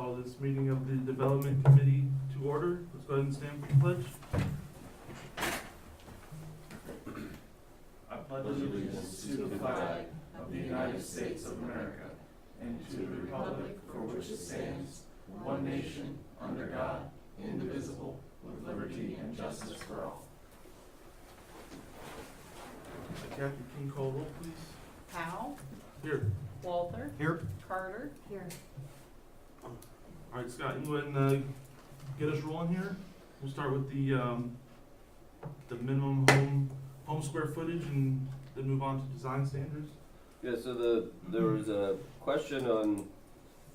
call this meeting of the Development Committee to order. Let's go ahead and stand for the pledge. I pledge allegiance to the flag of the United States of America and to the republic for which it stands, one nation, under God, indivisible, with liberty and justice for all. Kathy, can you call roll, please? Powell, Here. Walter, Here. Carter, Here. All right, Scott, you can go ahead and get us rolling here. We'll start with the minimum home square footage and then move on to design standards. Yeah, so there was a question on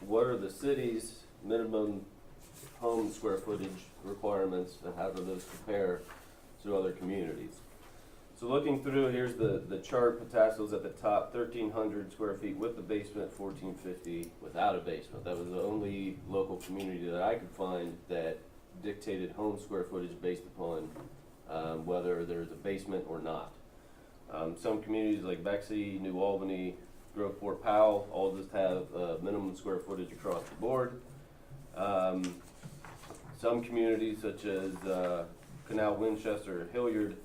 what are the city's minimum home square footage requirements and how do those compare to other communities? So looking through, here's the chart. Patasko's at the top, 1,300 square feet with the basement, 1,450 without a basement. That was the only local community that I could find that dictated home square footage based upon whether there's a basement or not. Some communities like Bexley, New Albany, Groveport, Powell, all just have minimum square footage across the board. Some communities such as Canal, Winchester, Hilliard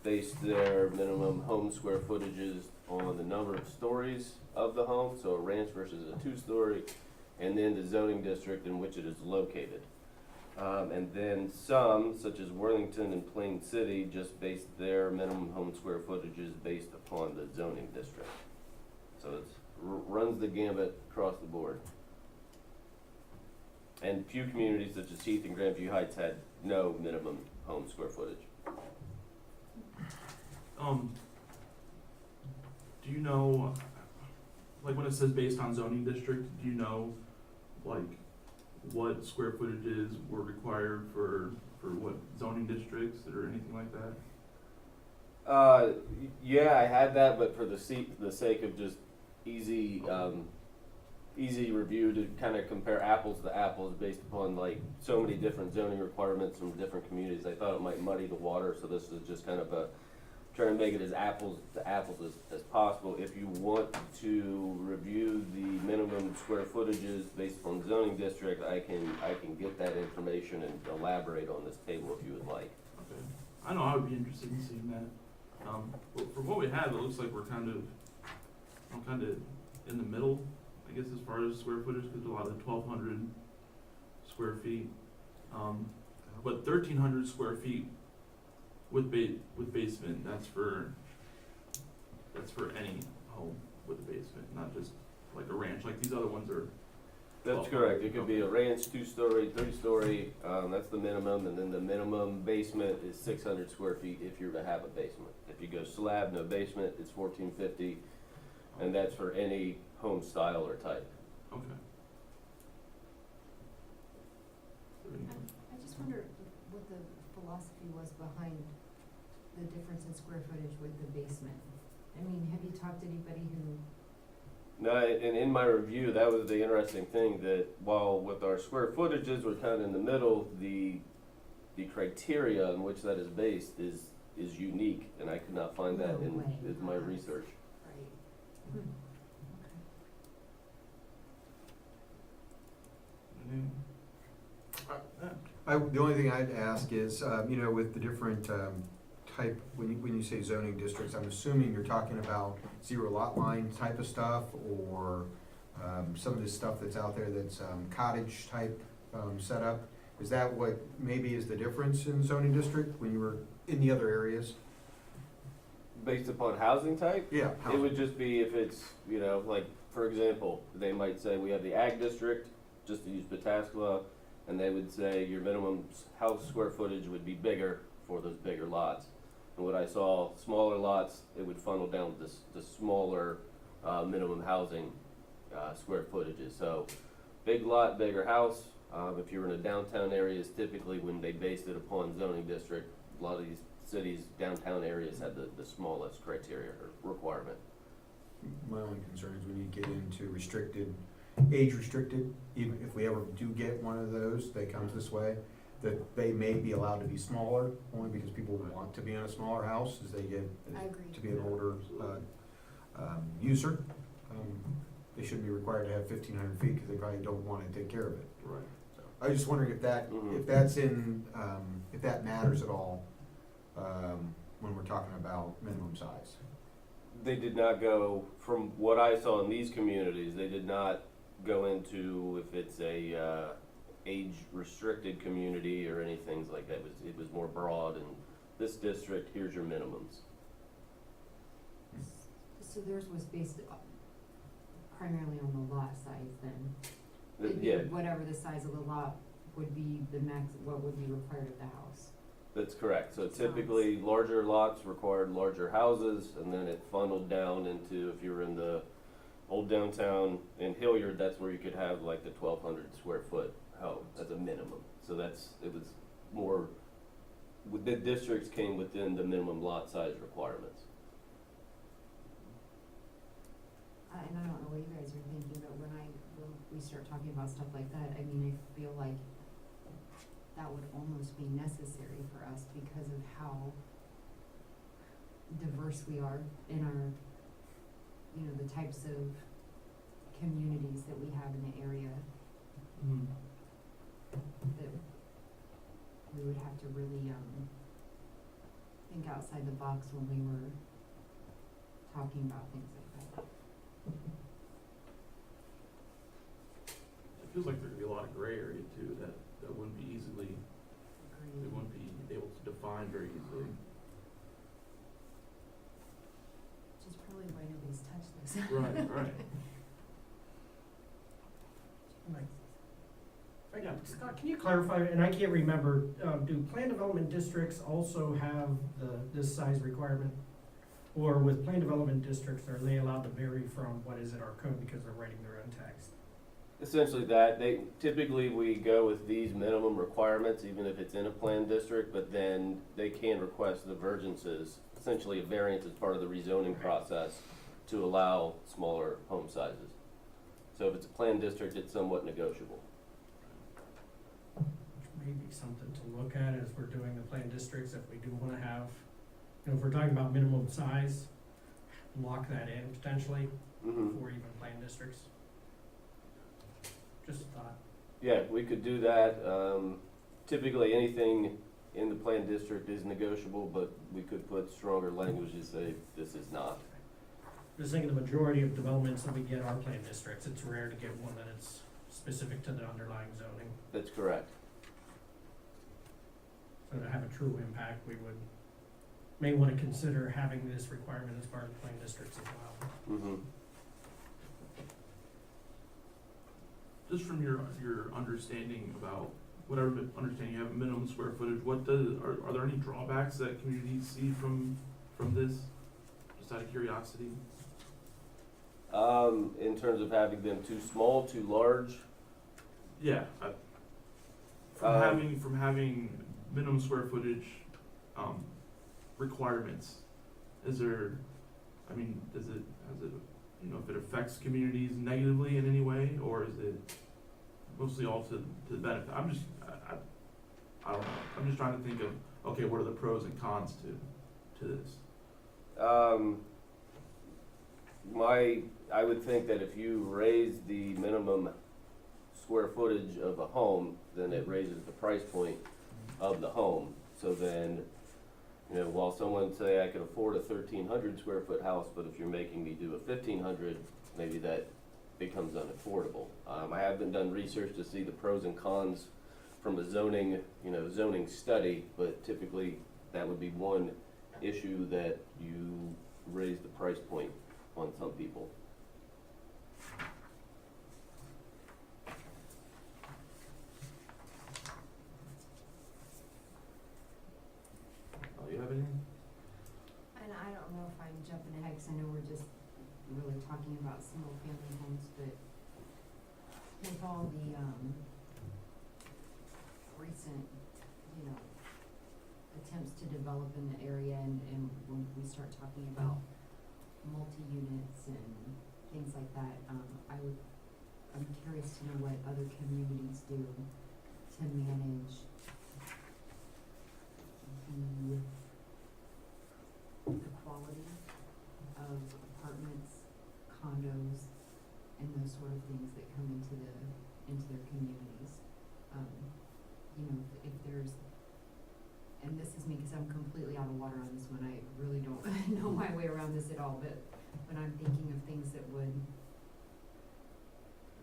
base their minimum home square footages on the number of stories of the home, so a ranch versus a two-story, and then the zoning district in which it is located. And then some, such as Worthington and Plain City, just base their minimum home square footages based upon the zoning district. So it runs the gambit across the board. And few communities such as Heath and Grandview Heights had no minimum home square footage. Do you know, like when it says based on zoning district, do you know, like, what square footages were required for what zoning districts or anything like that? Yeah, I had that, but for the sake of just easy review to kind of compare apples to apples based upon like so many different zoning requirements from different communities, I thought it might muddy the water, so this is just kind of trying to make it as apples to apples as possible. If you want to review the minimum square footages based on zoning district, I can get that information and elaborate on this table if you would like. Okay. I know I would be interested in seeing that. But for what we have, it looks like we're kind of in the middle, I guess, as far as square footage, because a lot of 1,200 square feet. But 1,300 square feet with basement, that's for any home with a basement, not just like a ranch, like these other ones are. That's correct. It could be a ranch, two-story, three-story, that's the minimum, and then the minimum basement is 600 square feet if you're to have a basement. If you go slab, no basement, it's 1,450, and that's for any home style or type. Okay. I just wonder what the philosophy was behind the difference in square footage with the basement. I mean, have you talked to anybody who? No, and in my review, that was the interesting thing, that while with our square footages we're kind of in the middle, the criteria on which that is based is unique, and I could not find that in my research. Right. The only thing I'd ask is, with the different type, when you say zoning districts, I'm assuming you're talking about zero lot line type of stuff, or some of this stuff that's out there that's cottage type setup. Is that what maybe is the difference in zoning district when you were in the other areas? Based upon housing type? Yeah. It would just be if it's, like, for example, they might say we have the ag district, just to use Pataskla, and they would say your minimum house square footage would be bigger for those bigger lots. And what I saw, smaller lots, it would funnel down to the smaller minimum housing square footages. So big lot, bigger house. If you're in a downtown areas, typically when they based it upon zoning district, a lot of these cities, downtown areas had the smallest criteria or requirement. My only concern is when you get into age restricted, even if we ever do get one of those that comes this way, that they may be allowed to be smaller, only because people want to be in a smaller house as they get I agree. to be an older user. They shouldn't be required to have 1,500 feet, because they probably don't wanna take care of it. Right. I was just wondering if that, Mhm. if that's in, if that matters at all, when we're talking about minimum size. They did not go, from what I saw in these communities, they did not go into if it's a age-restricted community or anything like that. It was more broad, and this district, here's your minimums. So theirs was based primarily on the lot size then? It'd be Yeah, whatever the size of the lot would be the max, what would be required of the house. that's correct. So typically, larger lots required larger houses, and then it funneled down into, if you were in the old downtown in Hilliard, that's where you could have like the 1,200 square foot home as a minimum. So it was more, the districts came within the minimum lot size requirements. And I don't know what you guys are thinking, but when we start talking about stuff like that, I mean, I feel like that would almost be necessary for us because of how diverse we are in our, the types of communities that we have in the area, Mm-hmm. that we would have to really, think outside the box when we were talking about things like that. It feels like there'd be a lot of gray area too, that wouldn't be easily, they Agreed. wouldn't be able to define very easily. Which is probably why nobody's touched this. Right, right. Scott, can you clarify, and I can't remember, do plan development districts also have this size requirement? Or with plan development districts, are they allowed to vary from what is in our code because they're writing their own text? Essentially that, typically we go with these minimum requirements, even if it's in a planned district, but then they can request divergences, essentially a variance as part of the rezoning process to allow smaller home sizes. So if it's a planned district, it's somewhat negotiable. Which may be something to look at as we're doing the plan districts, if we do wanna have, if we're talking about minimum size, lock that in potentially Mm-hmm. for even plan districts. Just a thought. Yeah, we could do that. Typically, anything in the planned district is negotiable, but we could put stronger language to say this is not. Just thinking the majority of developments that we get are plan districts, it's rare to get one that is specific to the underlying zoning. That's correct. So to have a true impact, we may wanna consider having this requirement as part of the plan districts as well. Mm-hmm. Just from your understanding about, whatever understanding you have, minimum square footage, are there any drawbacks that communities see from this? Just out of curiosity. In terms of having them too small, too large, Yeah, from having minimum square footage, requirements, has it, if it affects communities negatively in any way, or is it mostly all to the benefit? I don't know, I'm just trying to think of, okay, what are the pros and cons to this? I would think that if you raise the minimum square footage of a home, then it raises the price point of the home. So then, while someone say I could afford a 1,300 square foot house, but if you're making me do a 1,500, maybe that becomes unaffordable. I haven't done research to see the pros and cons from a zoning study, but typically that would be one issue that you raise the price point on some people. Oh, you have anything? And I don't know if I'm jumping ahead, cause I know we're just really talking about single family homes, but with all the, recent, attempts to develop in the area and when we start talking about multi-units and things like that, I'm curious to know what other communities do to manage the quality of apartments, condos, and those sort of things that come into their communities. You know, if there's, and this is me, cause I'm completely out of water on this one, I really don't know my way around this at all, but when I'm thinking of things that would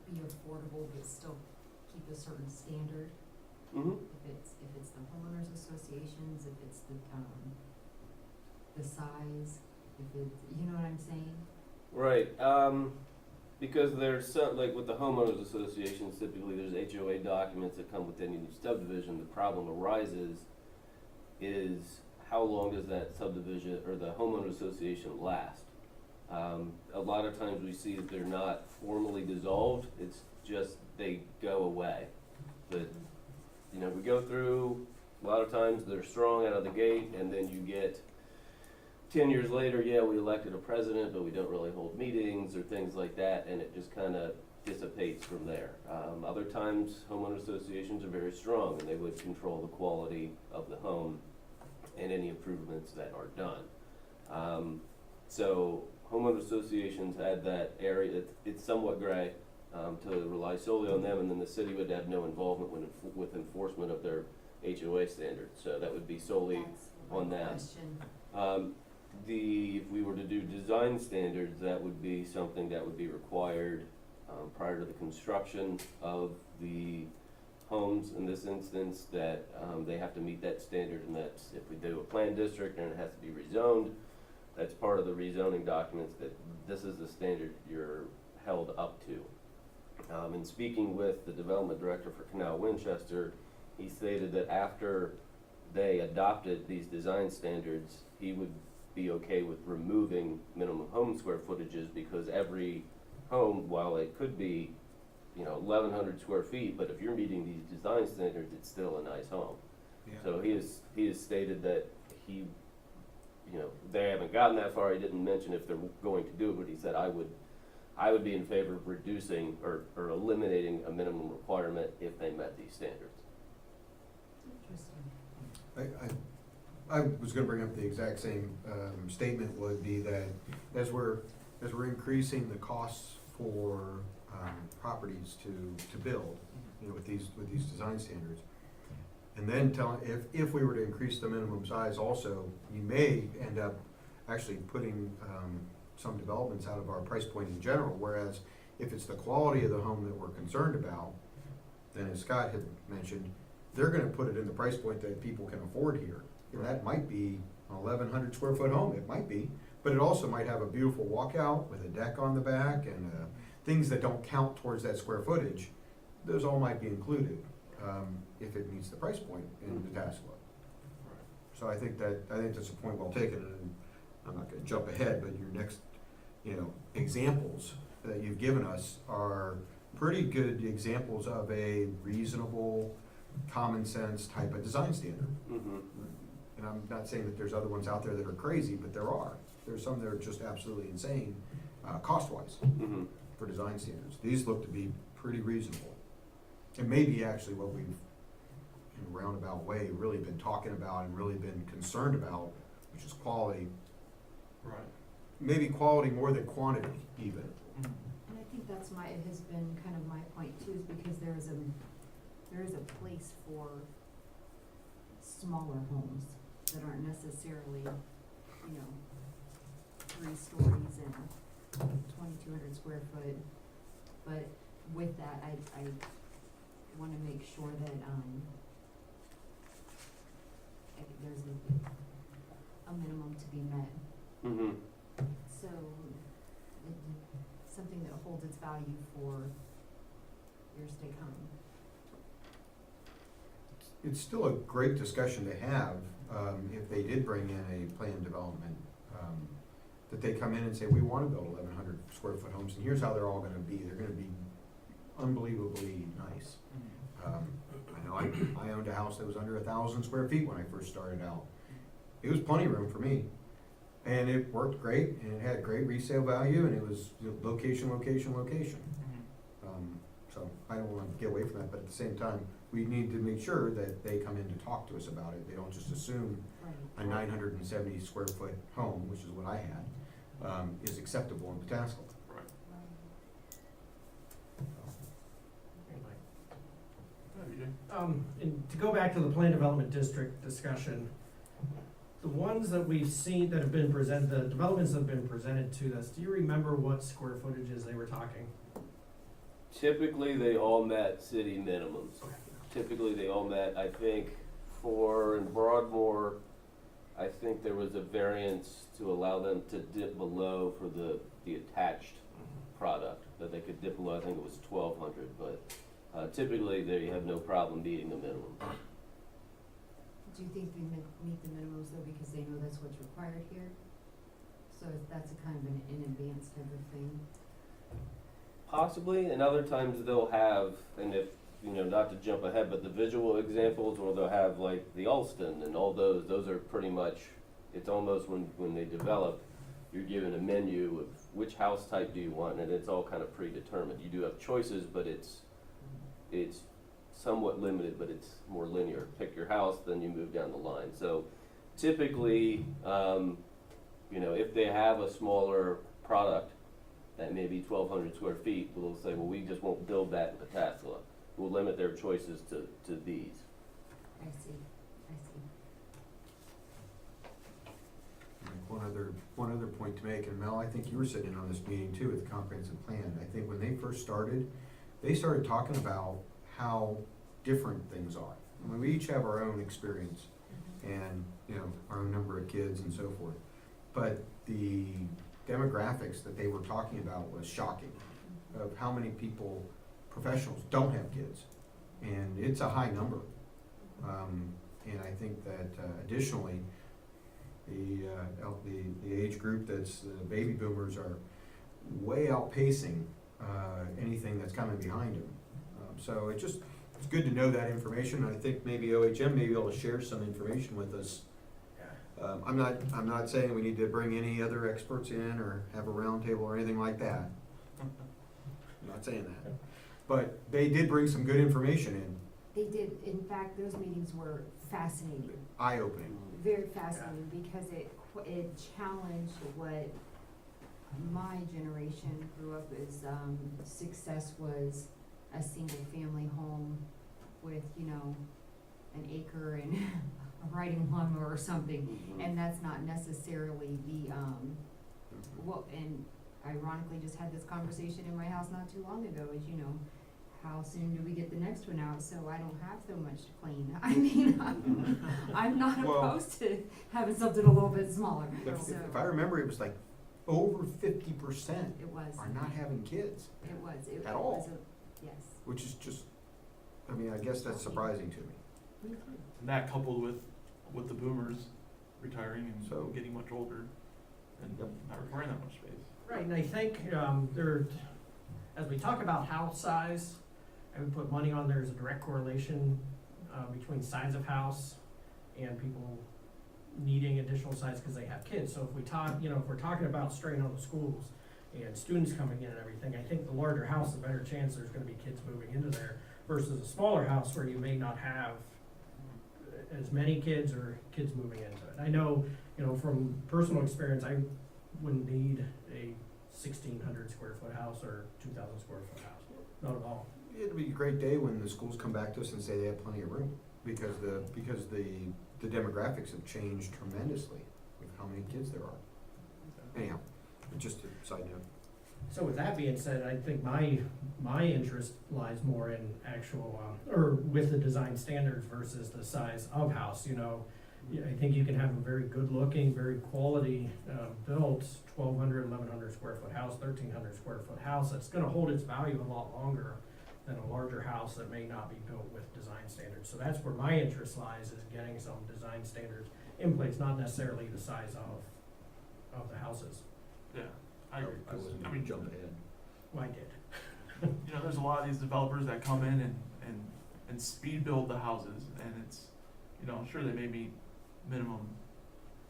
be affordable but still keep a certain standard, Mm-hmm. if it's the homeowners associations, if it's the size, if it's, you know what I'm saying? Right, because there's some, like with the homeowners associations, typically there's HOA documents that come with any new subdivision. The problem arises is how long does that subdivision or the homeowner association last? A lot of times we see that they're not formally dissolved, it's just they go away. But, you know, we go through, a lot of times they're strong out of the gate, and then you get 10 years later, yeah, we elected a president, but we don't really hold meetings or things like that, and it just kind of dissipates from there. Other times, homeowner associations are very strong, and they would control the quality of the home and any improvements that are done. So homeowner associations had that area, it's somewhat gray, to rely solely on them, and then the city would have no involvement with enforcement of their HOA standards, so that would be solely That's on my that. question. If we were to do design standards, that would be something that would be required prior to the construction of the homes in this instance, that they have to meet that standard, and that's, if we do a planned district and it has to be rezoned, that's part of the rezoning documents, that this is the standard you're held up to. In speaking with the development director for Canal Winchester, he stated that after they adopted these design standards, he would be okay with removing minimum home square footages, because every home, while it could be, 1,100 square feet, but if you're meeting these design standards, it's still a nice home. Yeah. So he has stated that they haven't gotten that far. He didn't mention if they're going to do it, but he said, I would be in favor of reducing or eliminating a minimum requirement if they met these standards. Interesting. I was gonna bring up the exact same, statement would be that as we're increasing the costs for, properties to build, with these design standards, and then if we were to increase the minimum size also, you may end up actually putting, some developments out of our price point in general, whereas if it's the quality of the home that we're concerned about, then as Scott had mentioned, they're gonna put it in the price point that people can afford here. That might be an 1,100 square foot home, it might be, but it also might have a beautiful walkout with a deck on the back and things that don't count towards that square footage. Those all might be included if it meets the price point in the tax law. So I think that's a point well taken, and I'm not gonna jump ahead, but your next, examples that you've given us are pretty good examples of a reasonable, common sense type of design standard. Mm-hmm. And I'm not saying that there's other ones out there that are crazy, but there are. There's some that are just absolutely insane, cost-wise, Mm-hmm. for design standards. These look to be pretty reasonable. And maybe actually what we've, in a roundabout way, really been talking about and really been concerned about, which is quality. Right. Maybe quality more than quantity even. Mm-hmm. And I think that's has been kind of my point too, is because there is a place for smaller homes that aren't necessarily, 3 stories and 2,200 square foot. But with that, I wanna make sure that, there's a minimum to be met. Mm-hmm. So, something that holds its value for years to come. It's still a great discussion to have, if they did bring in a planned development, that they come in and say, we wanna build 1,100 square foot homes, and here's how they're all gonna be. They're gonna be unbelievably nice. I know I owned a house that was under 1,000 square feet when I first started out. It was plenty of room for me, and it worked great, and it had great resale value, and it was location. So I don't wanna get away from that, but at the same time, we need to make sure that they come in to talk to us about it. They don't just assume Right. a 970 square foot home, which is what I had, is acceptable in Pataskala. Right. and to go back to the plan development district discussion, the ones that we've seen that have been presented, the developments that have been presented to us, do you remember what square footages they were talking? Typically, they all met city minimums. Typically, they all met, I think, in Broadmoor, I think there was a variance to allow them to dip below for the attached product, that they could dip below, I think it was 1,200, but typically they have no problem meeting the minimum. Do you think they meet the minimums though, because they know that's what's required here? So that's a kind of an in advance type of thing? Possibly, and other times they'll have, and if, not to jump ahead, but the visual examples, or they'll have like the Alston and all those are pretty much, it's almost when they develop, you're given a menu of which house type do you want, and it's all kind of predetermined. You do have choices, but it's somewhat limited, but it's more linear. Pick your house, then you move down the line. So typically, if they have a smaller product that may be 1,200 square feet, we'll say, well, we just won't build that in Pataskala. We'll limit their choices to these. I see. One other point to make, and Mel, I think you were sitting in on this meeting too with the comprehensive plan. I think when they first started, they started talking about how different things are. I mean, we each have our own experience and, our own number of kids and so forth. But the demographics that they were talking about was shocking, of how many people, professionals, don't have kids. And it's a high number. And I think that additionally, the age group that's the baby boomers are way outpacing anything that's coming behind them. So it's good to know that information. I think maybe OHM may be able to share some information with us. I'm not saying we need to bring any other experts in or have a roundtable or anything like that. I'm not saying that. But they did bring some good information in, They did, in fact, those meetings were fascinating, eye-opening. very fascinating, because it challenged what my generation grew up as, success was a single-family home with, an acre and a riding lawnmower or something, and that's not necessarily the, and ironically, just had this conversation in my house not too long ago, as you know, how soon do we get the next one out, so I don't have so much to clean. I mean, I'm not opposed to having something a little bit smaller, so. If I remember, it was like over 50% It was. are not having kids, It was. At all. Yes. which is just, I guess that's surprising to me. Me too. And that coupled with the boomers retiring So- and getting much older and Yep. not requiring that much space. Right, and I think, as we talk about house size, I would put money on there's a direct correlation, between size of house and people needing additional size because they have kids. So if we talk, if we're talking about strain on the schools and students coming in and everything, I think the larger house, the better chance there's gonna be kids moving into there versus a smaller house where you may not have as many kids or kids moving into it. I know, from personal experience, I wouldn't need a 1,600 square foot house or 2,000 square foot house, not at all. It'll be a great day when the schools come back to us and say they have plenty of room, because the demographics have changed tremendously with how many kids there are. Anyhow, just a side note. So with that being said, I think my interest lies more in actual, or with the design standards versus the size of house, I think you can have a very good looking, very quality, built 1,200, 1,100 square foot house, 1,300 square foot house, that's gonna hold its value a lot longer than a larger house that may not be built with design standards. So that's where my interest lies, is getting some design standards in place, not necessarily the size of the houses. Yeah, I agree. I mean, jump ahead. Well, I did. There's a lot of these developers that come in and speed build the houses, and it's, sure they may meet minimum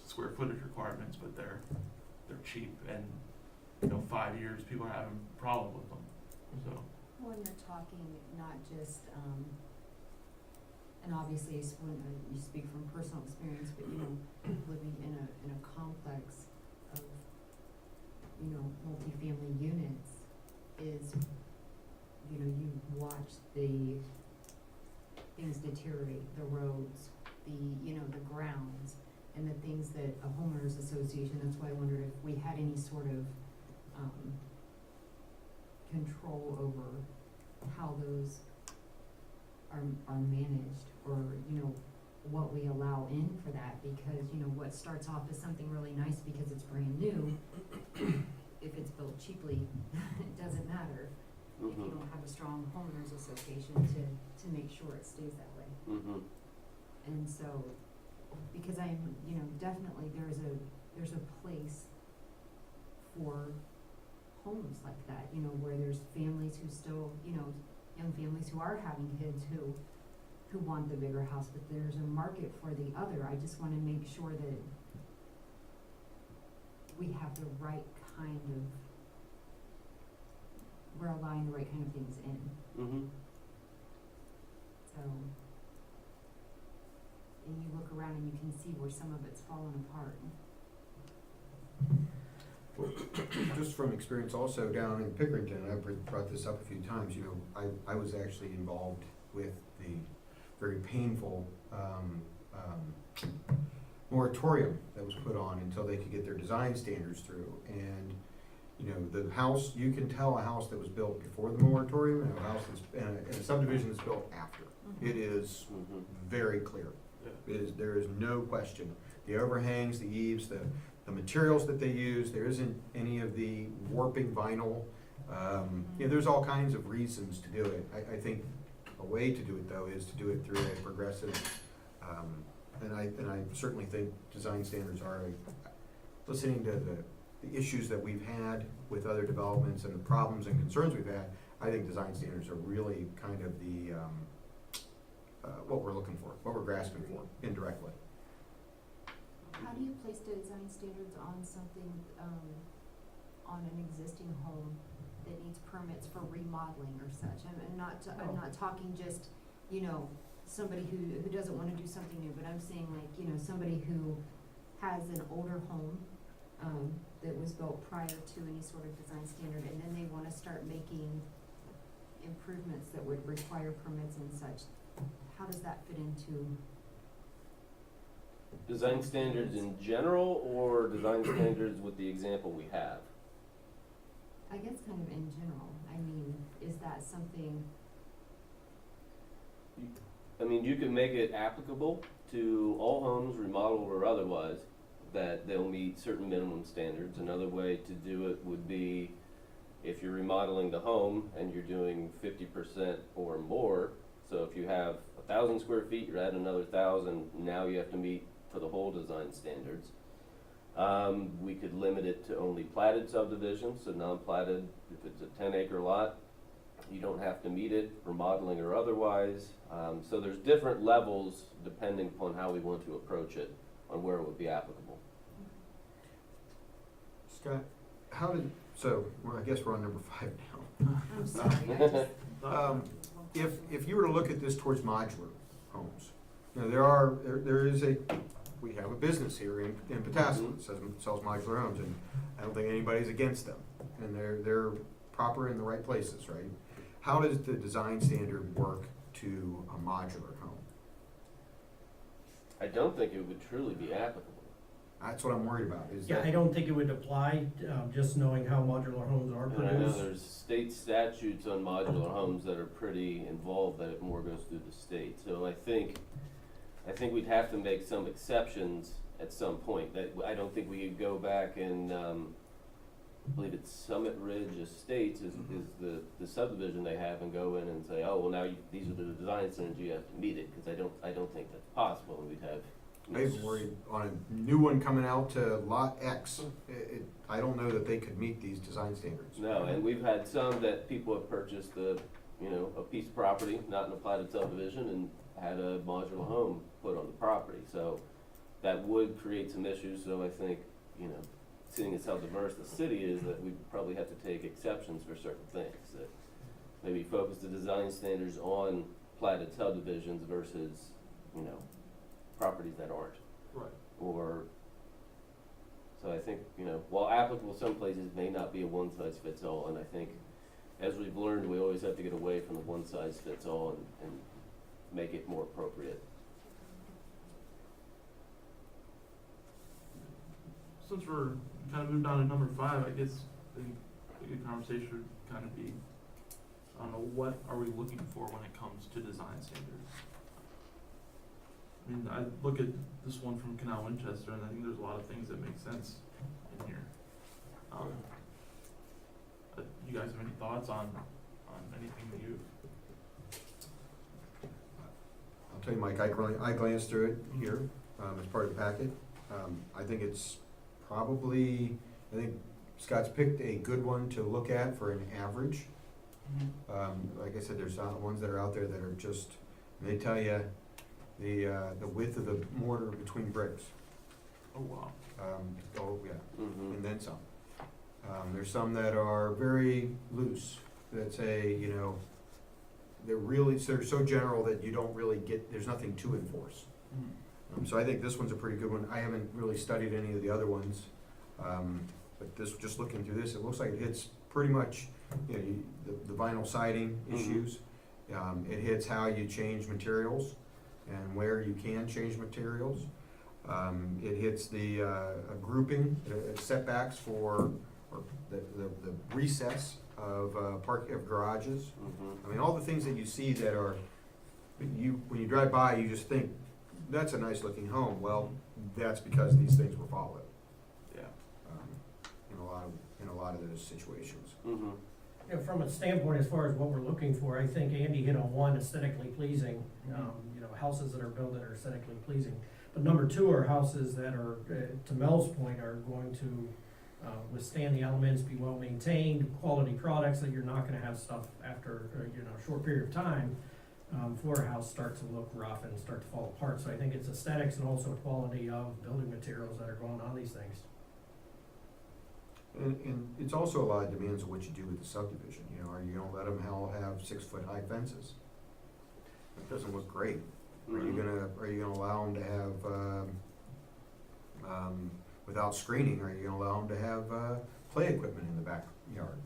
square footage requirements, but they're cheap, and 5 years people are having a problem with them. So When you're talking not just, and obviously it's when you speak from personal experience, but living in a complex of multifamily units is, you watch the things deteriorate, the roads, the grounds, and the things that a homeowners association, that's why I wondered if we had any sort of, control over how those are managed, or, what we allow in for that, because, what starts off as something really nice because it's brand new, if it's built cheaply, it doesn't matter if you don't have a strong homeowners association to make sure it stays that way. And so, because I'm, definitely there's a place for homes like that, where there's families who still, young families who are having kids who want the bigger house, but there's a market for the other. I just wanna make sure that we have the right kind of, we're allowing the right kind of things in. So, and you look around and you can see where some of it's fallen apart. Just from experience also down in Pickerington, and I've brought this up a few times, I was actually involved with the very painful moratorium that was put on until they could get their design standards through. And, the house, you can tell a house that was built before the moratorium and a house and a subdivision that's built after. It is very clear. There is no question. The overhangs, the eaves, the materials that they use, there isn't any of the warping vinyl. There's all kinds of reasons to do it. I think a way to do it, though, is to do it through a progressive, and I certainly think design standards are, listening to the issues that we've had with other developments and the problems and concerns we've had, I think design standards are really kind of the, what we're looking for, what we're grasping for indirectly. How do you place design standards on something, on an existing home that needs permits for remodeling or such? I'm not talking just, somebody who doesn't wanna do something new, but I'm saying like, somebody who has an older home, that was built prior to any sort of design standard, and then they wanna start making improvements that would require permits and such. How does that fit into? Design standards in general, or design standards with the example we have? I guess kind of in general. I mean, is that something? You can make it applicable to all homes, remodeled or otherwise, that they'll meet certain minimum standards. Another way to do it would be if you're remodeling the home and you're doing 50% or more. So if you have 1,000 square feet, you're adding another 1,000, now you have to meet for the whole design standards. We could limit it to only platted subdivisions, so non-platted, if it's a 10-acre lot, you don't have to meet it, remodeling or otherwise. So there's different levels depending upon how we want to approach it, on where it would be applicable. Scott, I guess we're on number 5 now. I'm sorry. I just, If you were to look at this towards modular homes, we have a business here in Pataskla that sells modular homes, and I don't think anybody's against them, and they're proper in the right places, right? How does the design standard work to a modular home? I don't think it would truly be applicable. That's what I'm worried about, is Yeah, that. I don't think it would apply, just knowing how modular homes are And I know produced. there's state statutes on modular homes that are pretty involved, that it more goes through the state. So I think we'd have to make some exceptions at some point. That I don't think we could go back and, I believe it's Summit Ridge Estates is the subdivision they have, and go in and say, oh, well, now these are the design standards, you have to meet it, because I don't think that's possible, and we'd have. I'm worried on a new one coming out to lot X, I don't know that they could meet these design standards. No, and we've had some that people have purchased a piece of property, not in a platted subdivision, and had a modular home put on the property, so that would create some issues. So I think, seeing as how diverse the city is, that we probably have to take exceptions for certain things, that maybe focus the design standards on platted subdivisions versus, properties that aren't. Right. So I think, while applicable some places, may not be a one-size-fits-all, and I think, as we've learned, we always have to get away from the one-size-fits-all and make it more appropriate. Since we're kind of moved on to number 5, I guess a good conversation would kind of be, I don't know, what are we looking for when it comes to design standards? I mean, I look at this one from Canal Winchester, and I think there's a lot of things that make sense in here. You guys have any thoughts on anything that you? I'll tell you, Mike, I glanced through it here, as part of the packet. I think it's probably, I think Scott's picked a good one to look at for an average. Like I said, there's ones that are out there that are just, they tell you the width of the mortar between bricks. Oh, wow. Oh, yeah, Mm-hmm. and then some. There's some that are very loose, that say, you know, they're so general that you don't really get, there's nothing to enforce. So I think this one's a pretty good one. I haven't really studied any of the other ones. But this, just looking through this, it looks like it hits pretty much, you know, the vinyl siding issues. It hits how you change materials and where you can change materials. It hits the grouping, setbacks for or the recess of of garages. Mm-hmm. I mean, all the things that you see that are, when you drive by, you just think, that's a nice looking home. Well, that's because these things were followed. Yeah. In a lot of those situations. Mm-hmm. You know, from a standpoint, as far as what we're looking for, I think Andy hit on one, aesthetically pleasing. You know, houses that are built that are aesthetically pleasing. But number 2 are houses that are, to Mel's point, are going to withstand the elements, be well maintained, quality products, that you're not gonna have stuff after, you know, a short period of time, for a house start to look rough and start to fall apart. So I think it's aesthetics and also quality of building materials that are going on these things. And it's also a lot of demands of what you do with the subdivision. You know, are you gonna let them all have 6-foot high fences? That doesn't look great. Are you gonna allow them to have, without screening, are you gonna allow them to have, play equipment in the backyard?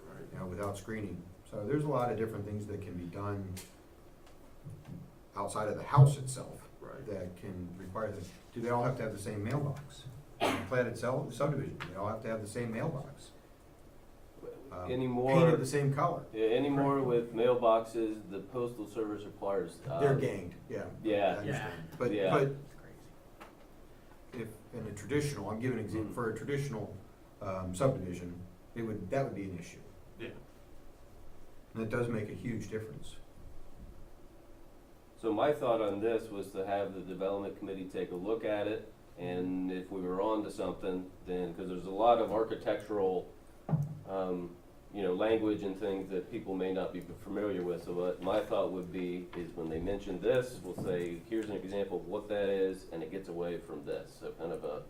Right. You know, without screening. So there's a lot of different things that can be done outside of the house itself Right. that can require this. Do they all have to have the same mailbox? Platted subdivision, do they all have to have the same mailbox? Anymore, Painted the same color? yeah, anymore with mailboxes, the postal service requires. They're ganged, yeah. I Yeah. understand. But, Yeah. but if, in a traditional, I'm giving an example, for a traditional subdivision, that would be an issue. Yeah. And it does make a huge difference. So my thought on this was to have the development committee take a look at it, and if we were on to something, then, because there's a lot of architectural, you know, language and things that people may not be familiar with. So what my thought would be is when they mention this, we'll say, here's an example of what that is, and it gets away from this. So kind of a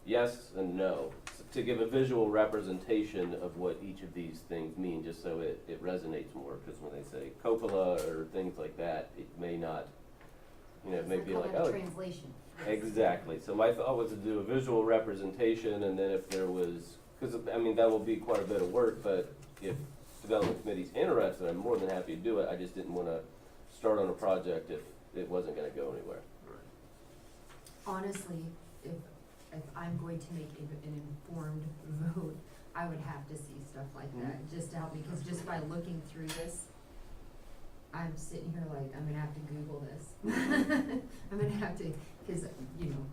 yes and no, to give a visual representation of what each of these things mean, just so it resonates more. Because when they say cupola or things like that, it may not, you know, it may be like, oh. Translation. Exactly. So my thought was to do a visual representation, and then if there was, because I mean, that will be quite a bit of work, but if development committee's interested, I'm more than happy to do it. I just didn't want to start on a project if it wasn't going to go anywhere. Honestly, if I'm going to make an informed vote, I would have to see stuff like that, just to help me, because just by looking through this, I'm sitting here like, I'm gonna have to Google this. I'm gonna have to, because, you know,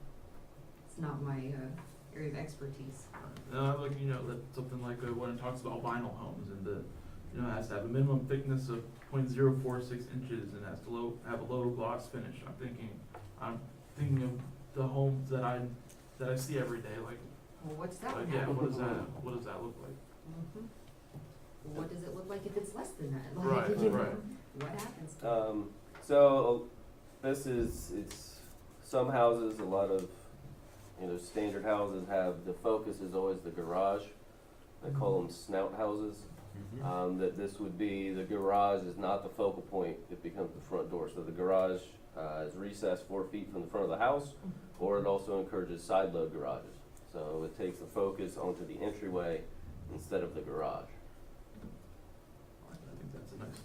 it's not my area of expertise. Like, you know, that something like when it talks about vinyl homes and you know, it has to have a minimum thickness of 0.046 inches and has to have a low gloss finish. I'm thinking of the homes that I see every day, like, Well, what's that one yeah, have? what does that look like? Mhm. What does it look like if it's less than that? Right, Like, you know, right. what happens? So this is, it's, some houses, a lot of, you know, standard houses have, the focus is always the garage. They call them snout houses. That this would be, the garage is not the focal point, it becomes the front door. So the garage is recessed 4 feet from the front of the house, or it also encourages side load garages. So it takes the focus onto the entryway instead of the garage. I think that's a nice.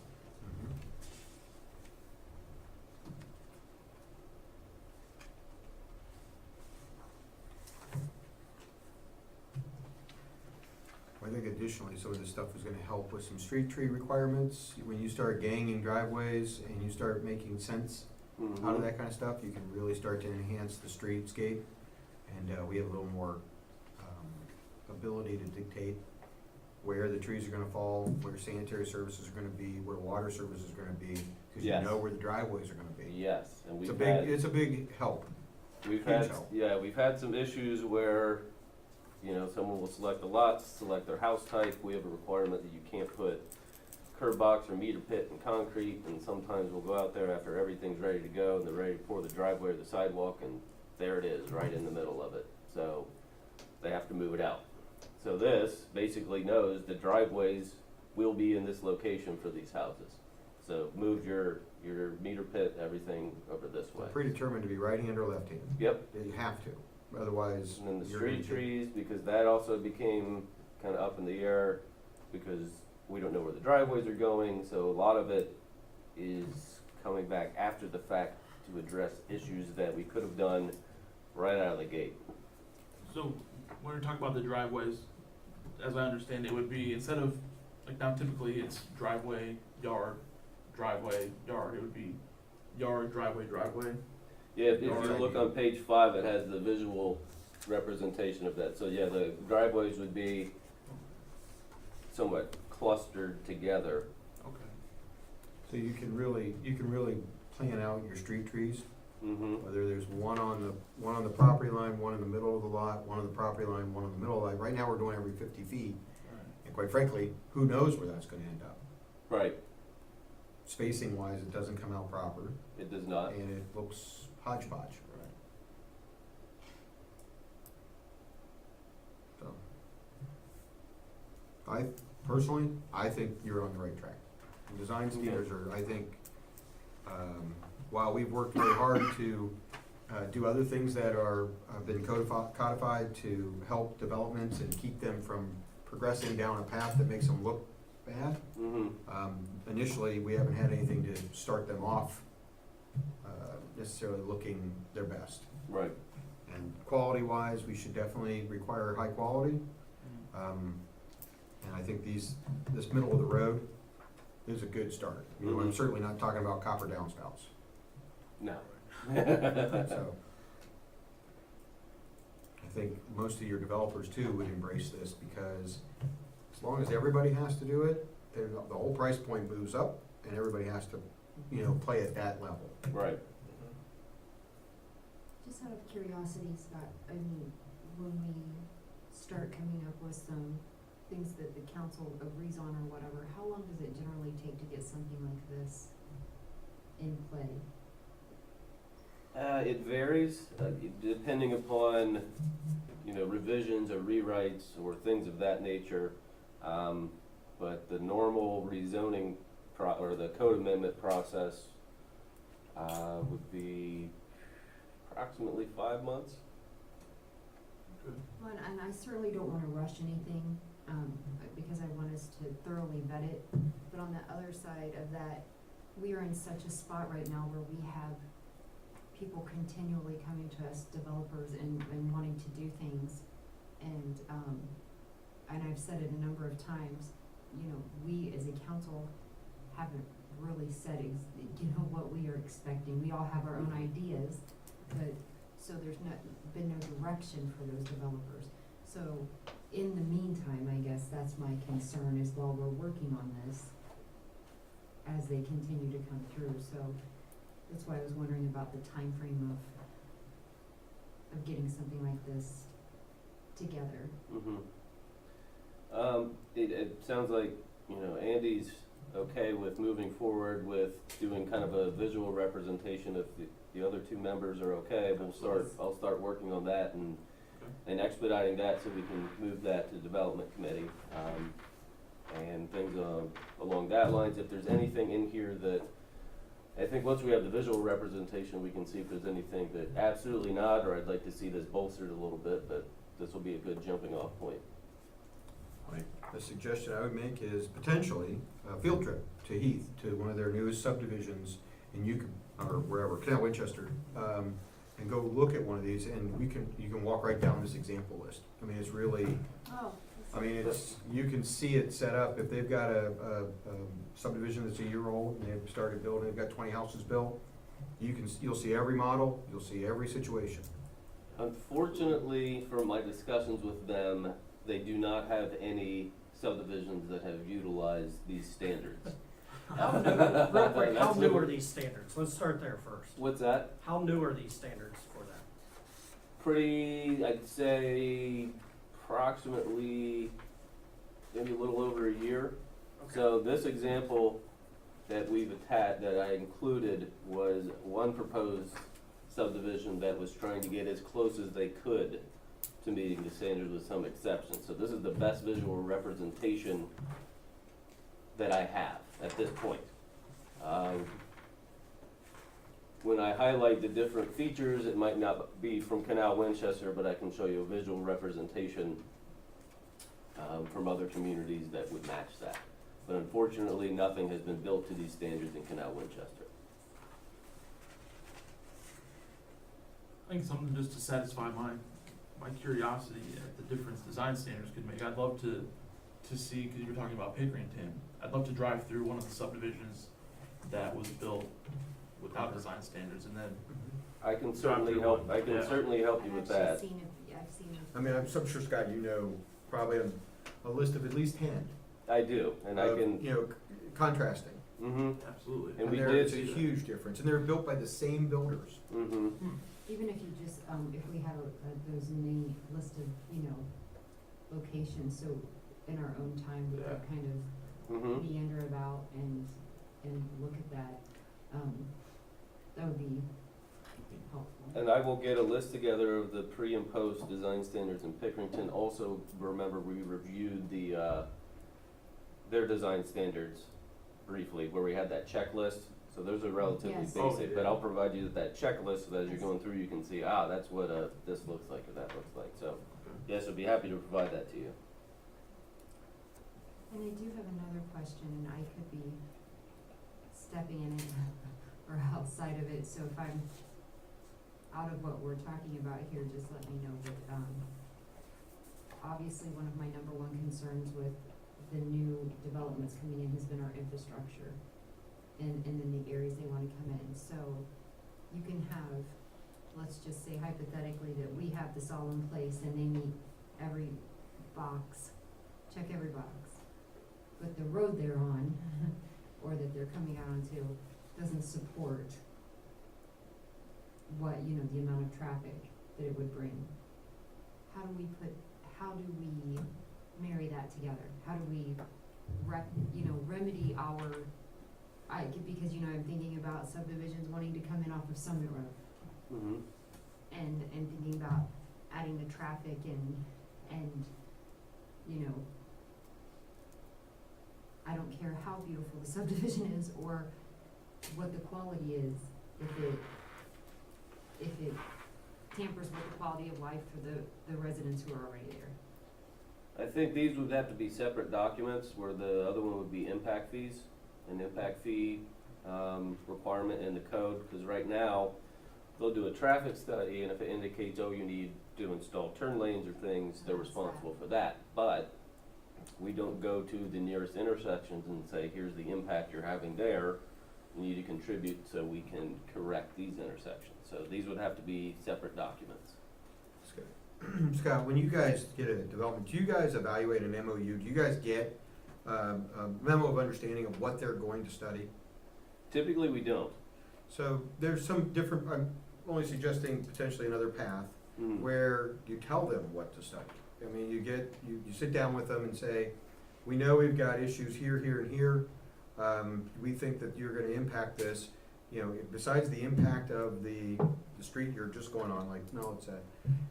additionally, some of this stuff is gonna help with some street tree requirements. When you start ganging driveways and you start making sense out of that kind of stuff, you can really start to enhance the streetscape. And we have a little more ability to dictate where the trees are gonna fall, where sanitary services are gonna be, where water services are gonna be, because you Yes. know where the driveways are gonna be. Yes, and It's a we've had. it's a big help. We've Huge had, help. yeah, we've had some issues where, you know, someone will select a lot, select their house type, we have a requirement that you can't put curb box or meter pit in concrete, and sometimes we'll go out there after everything's ready to go, and they're ready to pour the driveway or the sidewalk, and there it is, right in the middle of it, so they have to move it out. So this basically knows the driveways will be in this location for these houses, so move your meter pit, everything over this way. Predetermined to be right-hand or left-hand. Yep. You have to, otherwise. And then the you're gonna street get- trees, because that also became kind of up in the air, because we don't know where the driveways are going, so a lot of it is coming back after the fact to address issues that we could have done right out of the gate. So, when we talk about the driveways, as I understand it, would be, instead of, like now typically it's driveway, yard, it would be yard, driveway, driveway. Yeah, if you Alright. look on page 5, it has the visual representation of that. So yeah, the driveways would be somewhat clustered together. Okay. So you can really plan out your street trees, Mm-hmm. whether there's one on the property line, one in the middle of the lot, one on the property line, one in the middle of the line. Right now, we're doing every 50 feet, and quite frankly, who knows where that's gonna end up? Right, Spacing wise, it doesn't come out proper, it does not. and it looks hodgepodge. So, I think you're on the right track. And design standards are, I think, while we've worked very hard to do other things that are, been codified to help developments and keep them from progressing down a path that makes them look bad, Mm-hmm. initially, we haven't had anything to start them off necessarily looking their best. Right. And quality-wise, we should definitely require high quality. And I think this middle of the road is a good start. You know, I'm Mhm. certainly not talking about copper downspouts. No. So, I think most of your developers too would embrace this, because as long as everybody has to do it, then the whole price point moves up, and everybody has to, play at that level. Right. Just out of curiosity, Scott, I mean, when we start coming up with some things that the council agrees on or whatever, how long does it generally take to get something like this in play? It varies, depending upon, revisions or rewrites or things of that nature. But the normal rezoning or the code amendment process, would be approximately 5 months. Well, and I certainly don't wanna rush anything, because I want us to thoroughly vet it, but on the other side of that, we are in such a spot right now where we have people continually coming to us, developers, and wanting to do things, and I've said it a number of times, we as a council haven't really said, what we are expecting. We all have our own ideas, but, so there's been no direction for those developers. So, in the meantime, I guess that's my concern, is while we're working on this, as they continue to come through, so that's why I was wondering about the timeframe of getting something like this together. Mm-hmm. It sounds like, Andy's okay with moving forward with doing kind of a visual representation. If the other two members are okay, I'll start working on that and expediting that so we can move that to development committee. And things along that lines. If there's anything in here that, I think once we have the visual representation, we can see if there's anything that absolutely not, or I'd like to see this bolstered a little bit, but this will be a good jumping off point. The suggestion I would make is potentially a field trip to Heath, to one of their newest subdivisions in Yukon, or wherever, Canal Winchester, and go look at one of these, and you can walk right down this example list. I mean, it's really, Oh, I mean, it's, you can see it set up, if they've got a subdivision that's a year old, and they've started building, they've got 20 houses built, you'll see every model, you'll see every situation. Unfortunately, from my discussions with them, they do not have any subdivisions that have utilized these standards. How new, real quick, how new are these standards? Let's start there first. What's that? How new are these standards for that? Pretty, I'd say approximately maybe a little over a year. So this example that we've attached, that I included, was one proposed subdivision that was trying to get as close as they could to meeting the standards with some exceptions. So this is the best visual representation that I have at this point. When I highlight the different features, it might not be from Canal Winchester, but I can show you a visual representation from other communities that would match that. But unfortunately, nothing has been built to these standards in Canal Winchester. I think something just to satisfy my curiosity at the difference design standards could make. I'd love to see, because you were talking about Pickerington, I'd love to drive through one of the subdivisions that was built without design standards, and then I can certainly help, I can Yeah. certainly help you with that. I've seen it. I mean, I'm sure, Scott, you know probably a list of at least 10. I do, and I of, can, you know, contrasting. absolutely. And we there- did It's a see that. huge difference, and they're built by the same builders. Even if you just, if we have those many list of, locations, so in our own time, we could kind of meander about and look at that, that would be helpful. And I will get a list together of the pre and post design standards in Pickerington. Also, remember, we reviewed their design standards briefly, where we had that checklist. So those are relatively Yes. basic, Oh, but yeah. I'll provide you that checklist so that as you're going through, you can see, that's what this looks like or that looks like. So, yes, I'd be happy to provide that to you. And I do have another question, and I could be stepping in it or outside of it, so if I'm out of what we're talking about here, just let me know, but, obviously, one of my number one concerns with the new developments coming in has been our infrastructure and in the areas they wanna come in, so you can have, let's just say hypothetically that we have this all in place and they meet every box, check every box. But the road they're on, or that they're coming out onto, doesn't support what, the amount of traffic that it would bring. How do we marry that together? How do we remedy our, because, I'm thinking about subdivisions wanting to come in off of Summit Road and thinking about adding the traffic and I don't care how beautiful the subdivision is or what the quality is, if it tampers with the quality of life for the residents who are already there. I think these would have to be separate documents, where the other one would be impact fees, an impact fee requirement in the code, because right now, they'll do a traffic study, and if it indicates, you need to install turn lanes or things, they're responsible for that. But we don't go to the nearest intersections and say, here's the impact you're having there, you need to contribute so we can correct these intersections. So these would have to be separate documents. Scott, when you guys get a development, do you guys evaluate an MOU? Do you guys get a memo of understanding of what they're going to study? Typically, we don't. So there's some different, I'm only suggesting potentially another path where you tell them what to study. I mean, you sit down with them and say, we know we've got issues here, here, and here. We think that you're gonna impact this, besides the impact of the street you're just going on, like Mel had said,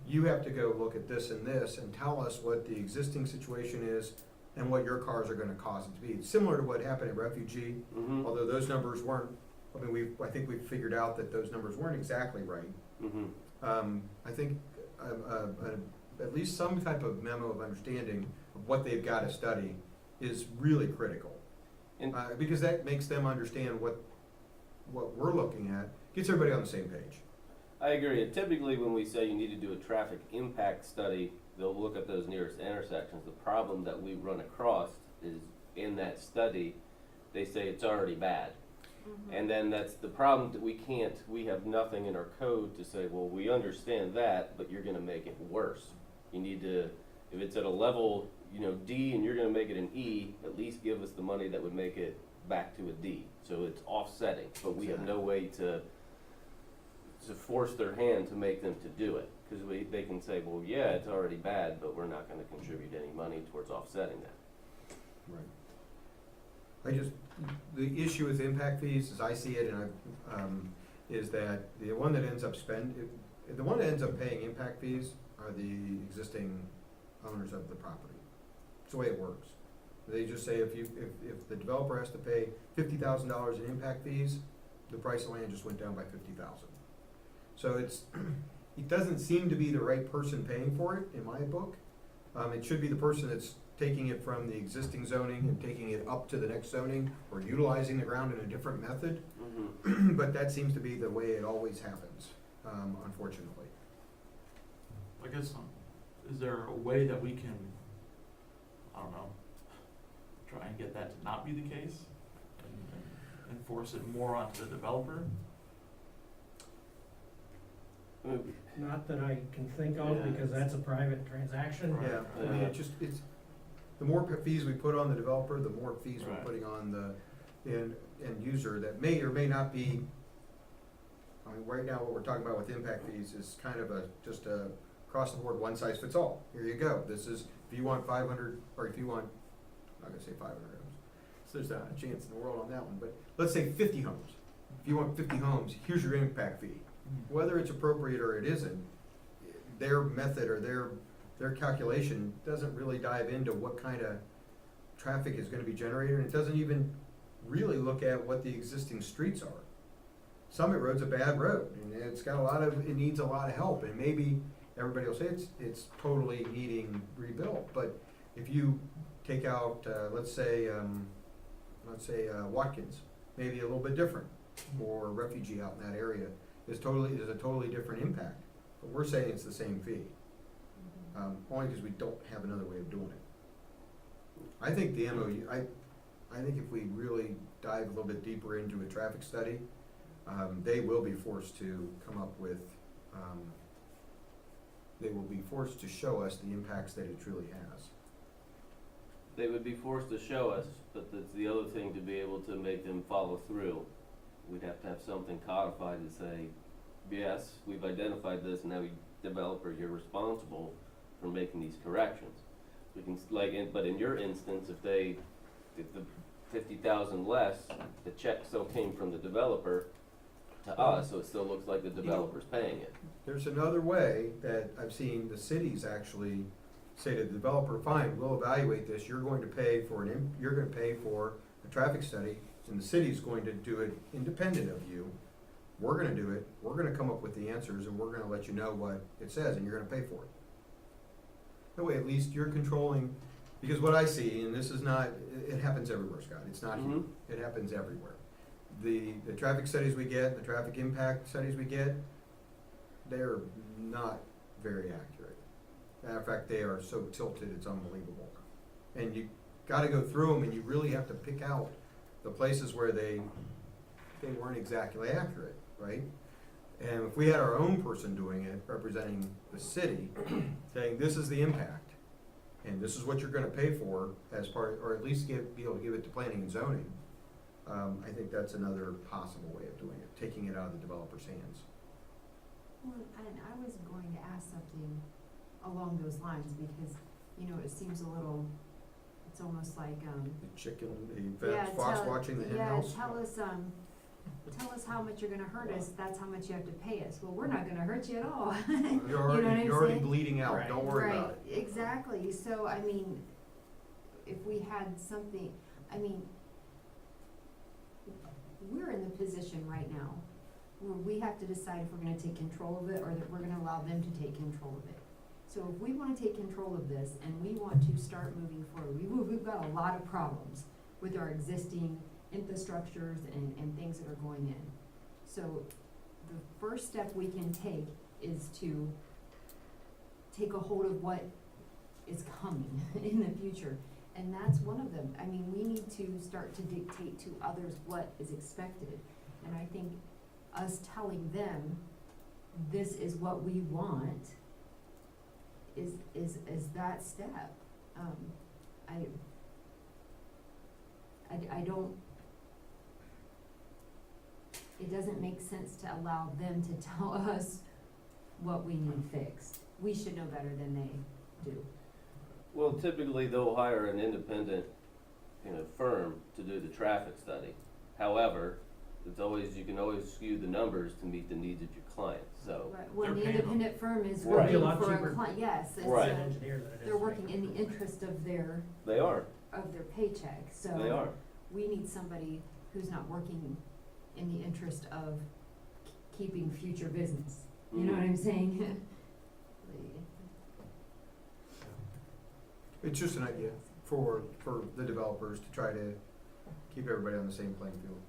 you have to go look at this and tell us what the existing situation is and what your cars are gonna cause it to be. It's similar to what happened at Refugee, although those numbers weren't, I think we've figured out that those numbers weren't exactly right. I think at least some type of memo of understanding of what they've got to study is really critical. Because that makes them understand what we're looking at, gets everybody on the same page. I agree. And typically, when we say you need to do a traffic impact study, they'll look at those nearest intersections. The problem that we run across is in that study, they say it's already bad. And then that's the problem, that we have nothing in our code to say, well, we understand that, but you're gonna make it worse. You need to, if it's at a level, D, and you're gonna make it an E, at least give us the money that would make it back to a D. So it's offsetting, but we have no way to force their hand to make them to do it. Cause they can say, well, yeah, it's already bad, but we're not gonna contribute any money towards offsetting that. Right. The issue with impact fees, as I see it, and is that the one that ends up paying impact fees are the existing owners of the property. It's the way it works. They just say if the developer has to pay $50,000 in impact fees, the price of land just went down by $50,000. So it doesn't seem to be the right person paying for it, in my book. It should be the person that's taking it from the existing zoning and taking it up to the next zoning, or utilizing the ground in a different method. But that seems to be the way it always happens, unfortunately. I guess, is there a way that we can, I don't know, try and get that to not be the case? And enforce it more onto the developer? Not that I can think of, Yeah. because that's a private transaction. Right. Yeah, I mean, it's, the more fees we put on the developer, the more fees we're Right. putting on the end user that may or may not be, I mean, right now, what we're talking about with impact fees is kind of just a across the board, one size fits all. Here you go. This is, if you want 500, or if you want, I'm not gonna say 500 homes. So there's not a chance in the world on that one, but let's say 50 homes. If you want 50 homes, here's your impact fee. Whether it's appropriate or it isn't, their method or their calculation doesn't really dive into what kind of traffic is gonna be generated, and it doesn't even really look at what the existing streets are. Summit Road's a bad road, and it needs a lot of help, and maybe everybody will say it's totally needing rebuilt, but if you take out, let's say Watkins, maybe a little bit different, or Refugee out in that area, is a totally different impact, but we're saying it's the same fee, only because we don't have another way of doing it. I think the MOU, I think if we really dive a little bit deeper into a traffic study, they will be forced to come up with, they will be forced to show us the impacts that it truly has. They would be forced to show us, but that's the other thing, to be able to make them follow through. We'd have to have something codified and say, yes, we've identified this, and now developer, you're responsible for making these corrections. We can, but in your instance, if the 50,000 less, the check still came from the developer to us, so it still looks like the developer's paying it. There's another way that I've seen the cities actually say to the developer, fine, we'll evaluate this, you're going to pay for a traffic study, and the city's going to do it independent of you. We're gonna do it, we're gonna come up with the answers, and we're gonna let you know what it says, and you're gonna pay for it. That way, at least you're controlling, because what I see, and this is not, it happens everywhere, Scott, it's not here, it happens everywhere. The traffic studies we get, the traffic impact studies we get, they're not very accurate. Matter of fact, they are so tilted, it's unbelievable. And you gotta go through them, and you really have to pick out the places where they weren't exactly accurate, right? And if we had our own person doing it, representing the city, saying this is the impact, and this is what you're gonna pay for as part, or at least be able to give it to planning and zoning, I think that's another possible way of doing it, taking it out of the developer's hands. Well, and I was going to ask something along those lines, because, it seems a little, it's almost like, The chicken, the fox watching the hen house. Tell us how much you're gonna hurt us, that's how much you have to pay us. Well, we're not gonna hurt you at all. You're I'm already saying? bleeding out, Right. don't worry about it. Right, exactly. So, I mean, if we had something, we're in the position right now where we have to decide if we're gonna take control of it, or that we're gonna allow them to take control of it. So if we wanna take control of this and we want to start moving forward, we've got a lot of problems with our existing infrastructures and things that are going in. So the first step we can take is to take a hold of what is coming in the future. And that's one of them. I mean, we need to start to dictate to others what is expected. And I think us telling them, this is what we want, is that step. I don't, it doesn't make sense to allow them to tell us what we need fixed. We should know better than they do. Well, typically they'll hire an independent, firm to do the traffic study. However, it's always, you can always skew the numbers to meet the needs of your client, so. Right, when They're the paying them. independent firm is Right. Be a working lot for a cheaper. client, yes, it's, Right. An engineer than it is they're to working make in it the look like- interest of their They are, paycheck, so. they are. We need somebody who's not working in the interest of keeping future business. You know what I'm saying? It's just an idea for the developers to try to keep everybody on the same playing field.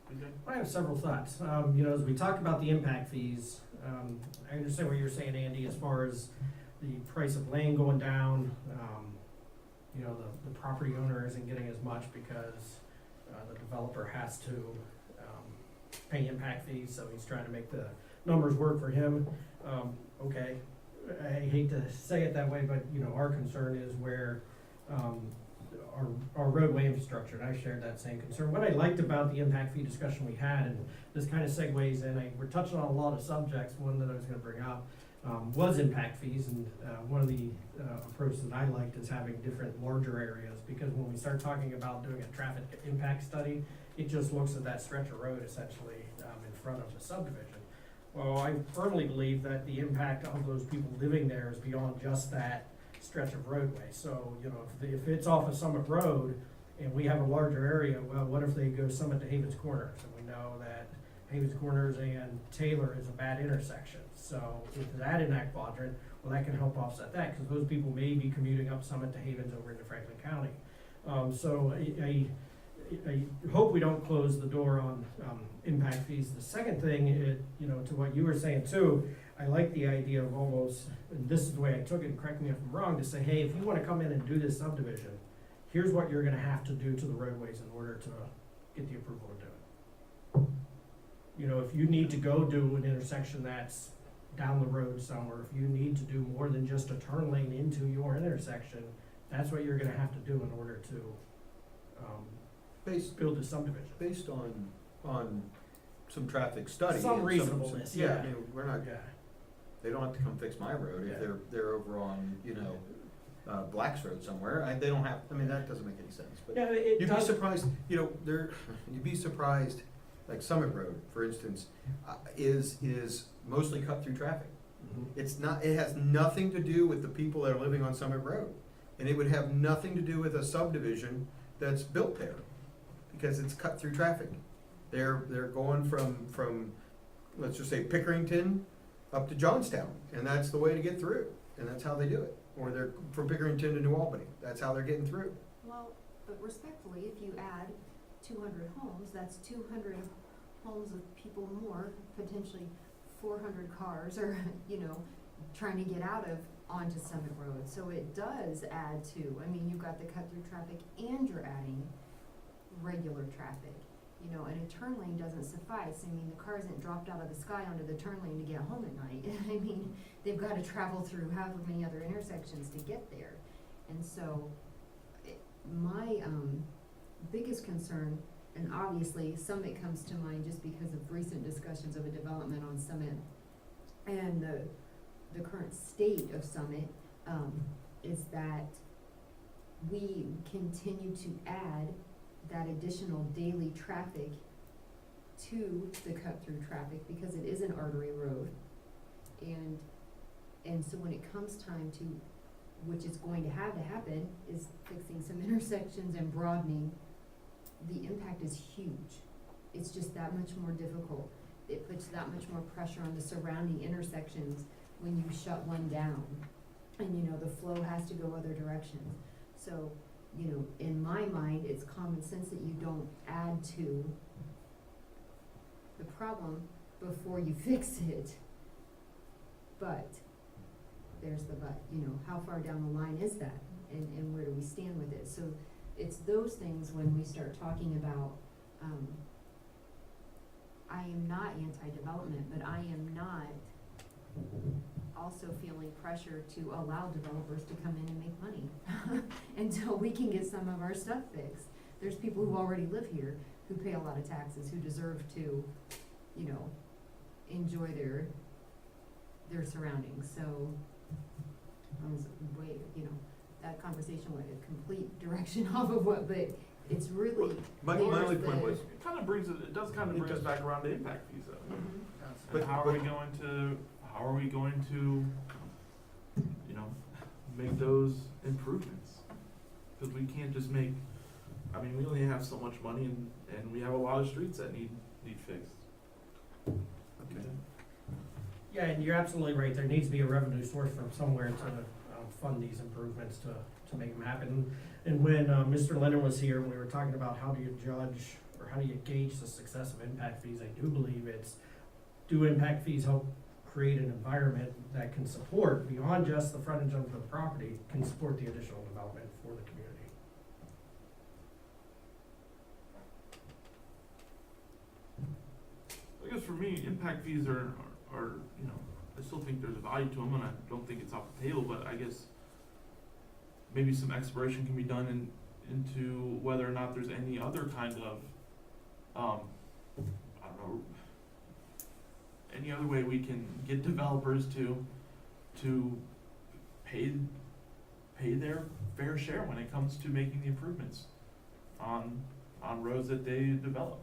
Okay. I have several thoughts. As we talked about the impact fees, I understand what you're saying, Andy, as far as the price of land going down. The property owner isn't getting as much because the developer has to pay impact fees, so he's trying to make the numbers work for him. Okay, I hate to say it that way, but, our concern is where our roadway infrastructure, and I shared that same concern. What I liked about the impact fee discussion we had, and this kind of segues in, we're touching on a lot of subjects. One that I was gonna bring up was impact fees, and one of the approaches that I liked is having different larger areas, because when we start talking about doing a traffic impact study, it just looks at that stretch of road essentially in front of the subdivision. Well, I firmly believe that the impact of those people living there is beyond just that stretch of roadway. So, if it's off of Summit Road and we have a larger area, well, what if they go Summit to Havens Corners? And we know that Havens Corners and Taylor is a bad intersection. So if that in that quadrant, well, that can help offset that, because those people may be commuting up Summit to Havens over into Franklin County. So I hope we don't close the door on impact fees. The second thing, to what you were saying too, I like the idea of almost, and this is the way I took it, and correct me if I'm wrong, to say, hey, if you wanna come in and do this subdivision, here's what you're gonna have to do to the roadways in order to get the approval to do it. If you need to go do an intersection that's down the road somewhere, if you need to do more than just a turn lane into your intersection, that's what you're gonna have to do in order to build a subdivision. Based on some traffic study. Some and reasonableness, yeah. We're not, Yeah. they don't have to come fix my road if Yeah. they're over on, Black's Road somewhere. They don't have, that doesn't make any sense, but. Yeah, it You'd be does. surprised, you'd be surprised, like Summit Road, for instance, is mostly cut through traffic. Mhm. It has nothing to do with the people that are living on Summit Road. And it would have nothing to do with a subdivision that's built there, because it's cut through traffic. They're going from, let's just say Pickerington up to Johnstown, and that's the way to get through, and that's how they do it. Or they're from Pickerington to New Albany, that's how they're getting through. Well, but respectfully, if you add 200 homes, that's 200 homes with people more, potentially 400 cars are, trying to get out of onto Summit Road. So it does add to, you've got the cut through traffic and you're adding regular traffic. And a turn lane doesn't suffice. The car isn't dropped out of the sky onto the turn lane to get home at night. They've got to travel through however many other intersections to get there. And so, my biggest concern, and obviously Summit comes to mind just because of recent discussions of a development on Summit and the current state of Summit, is that we continue to add that additional daily traffic to the cut-through traffic, because it is an artery road. And so when it comes time to, which is going to have to happen, is fixing some intersections and broadening, the impact is huge. It's just that much more difficult. It puts that much more pressure on the surrounding intersections when you shut one down. And the flow has to go other directions. So, in my mind, it's common sense that you don't add to the problem before you fix it. But there's the but, you know, how far down the line is that? And where do we stand with it? So it's those things when we start talking about, I am not anti-development, but I am not also feeling pressure to allow developers to come in and make money until we can get some of our stuff fixed. There's people who already live here who pay a lot of taxes, who deserve to, you know, enjoy their surroundings. So I was way, you know, that conversation went a complete direction off of what, but it's really. My there's only the- point was, It kind of brings it does kind of It bring us does. back around to impact fees though. Mhm. And how are we but- going to, you know, make those improvements? Because we can't just make, I mean, we only have so much money and we have a lot of streets that need fixed. okay. Yeah, and you're absolutely right, there needs to be a revenue source from somewhere to fund these improvements to make them happen. And when Mr. Leonard was here, we were talking about how do you judge, or how do you gauge the success of impact fees, I do believe it's, do impact fees help create an environment that can support, beyond just the frontage of the property, can support the additional development for the community? I guess for me, impact fees are, you know, I still think there's a value to them, and I don't think it's off the table, but I guess maybe some exploration can be done into whether or not there's any other kind of, I don't know, any other way we can get developers to pay their fair share when it comes to making the improvements on roads that they develop.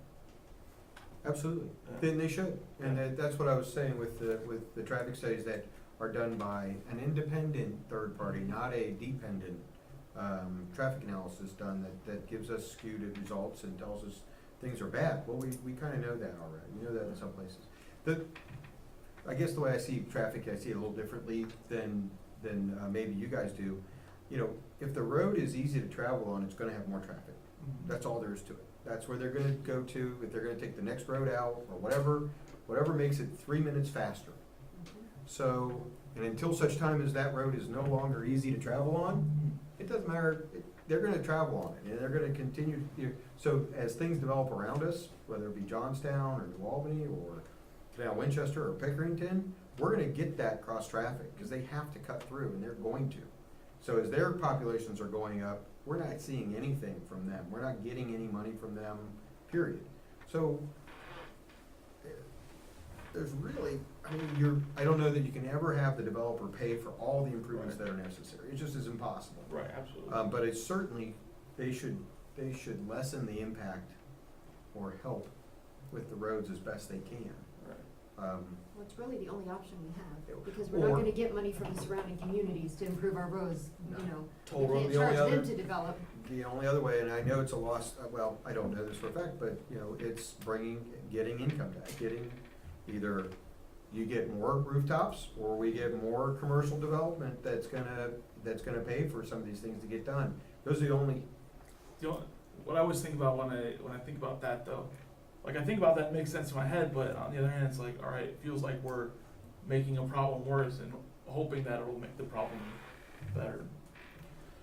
Absolutely, Yeah. then they should, and that's what I was saying with the traffic studies that are done by an independent third party, not a dependent, traffic analysis done that gives us skewed results and tells us things are bad. Well, we kinda know that already, we know that in some places. I guess the way I see traffic, I see it a little differently than maybe you guys do. You know, if the road is easy to travel on, it's gonna have more traffic. That's all there is to it. That's where they're gonna go to, if they're gonna take the next road out, or whatever makes it 3 minutes faster. So, and until such time as that road is no longer easy to travel on, it doesn't matter, they're gonna travel on it, and they're gonna continue, so as things develop around us, whether it be Johnstown, or New Albany, or now Winchester, or Pickerington, we're gonna get that cross-traffic, because they have to cut through, and they're going to. So as their populations are going up, we're not seeing anything from them, we're not getting any money from them, period. So, there's really, I mean, I don't know that you can ever have the developer pay for all the improvements that are necessary, it just is impossible. Right, absolutely. But it's certainly, they should lessen the impact or help with the roads as best they can. Right. Well, it's really the only option we have, because we're not Or- gonna get money from the surrounding communities to improve our roads, you know. We Or can't the only charge them other- to develop. The only other way, and I know it's a loss, well, I don't know this for a fact, but, you know, it's getting income tax, getting either you get more rooftops, or we get more commercial development that's gonna pay for some of these things to get done. Those are the only, What I always think about when I think about that though, like I think about that, it makes sense in my head, but on the other hand, it's like, all right, it feels like we're making a problem worse and hoping that it'll make the problem better.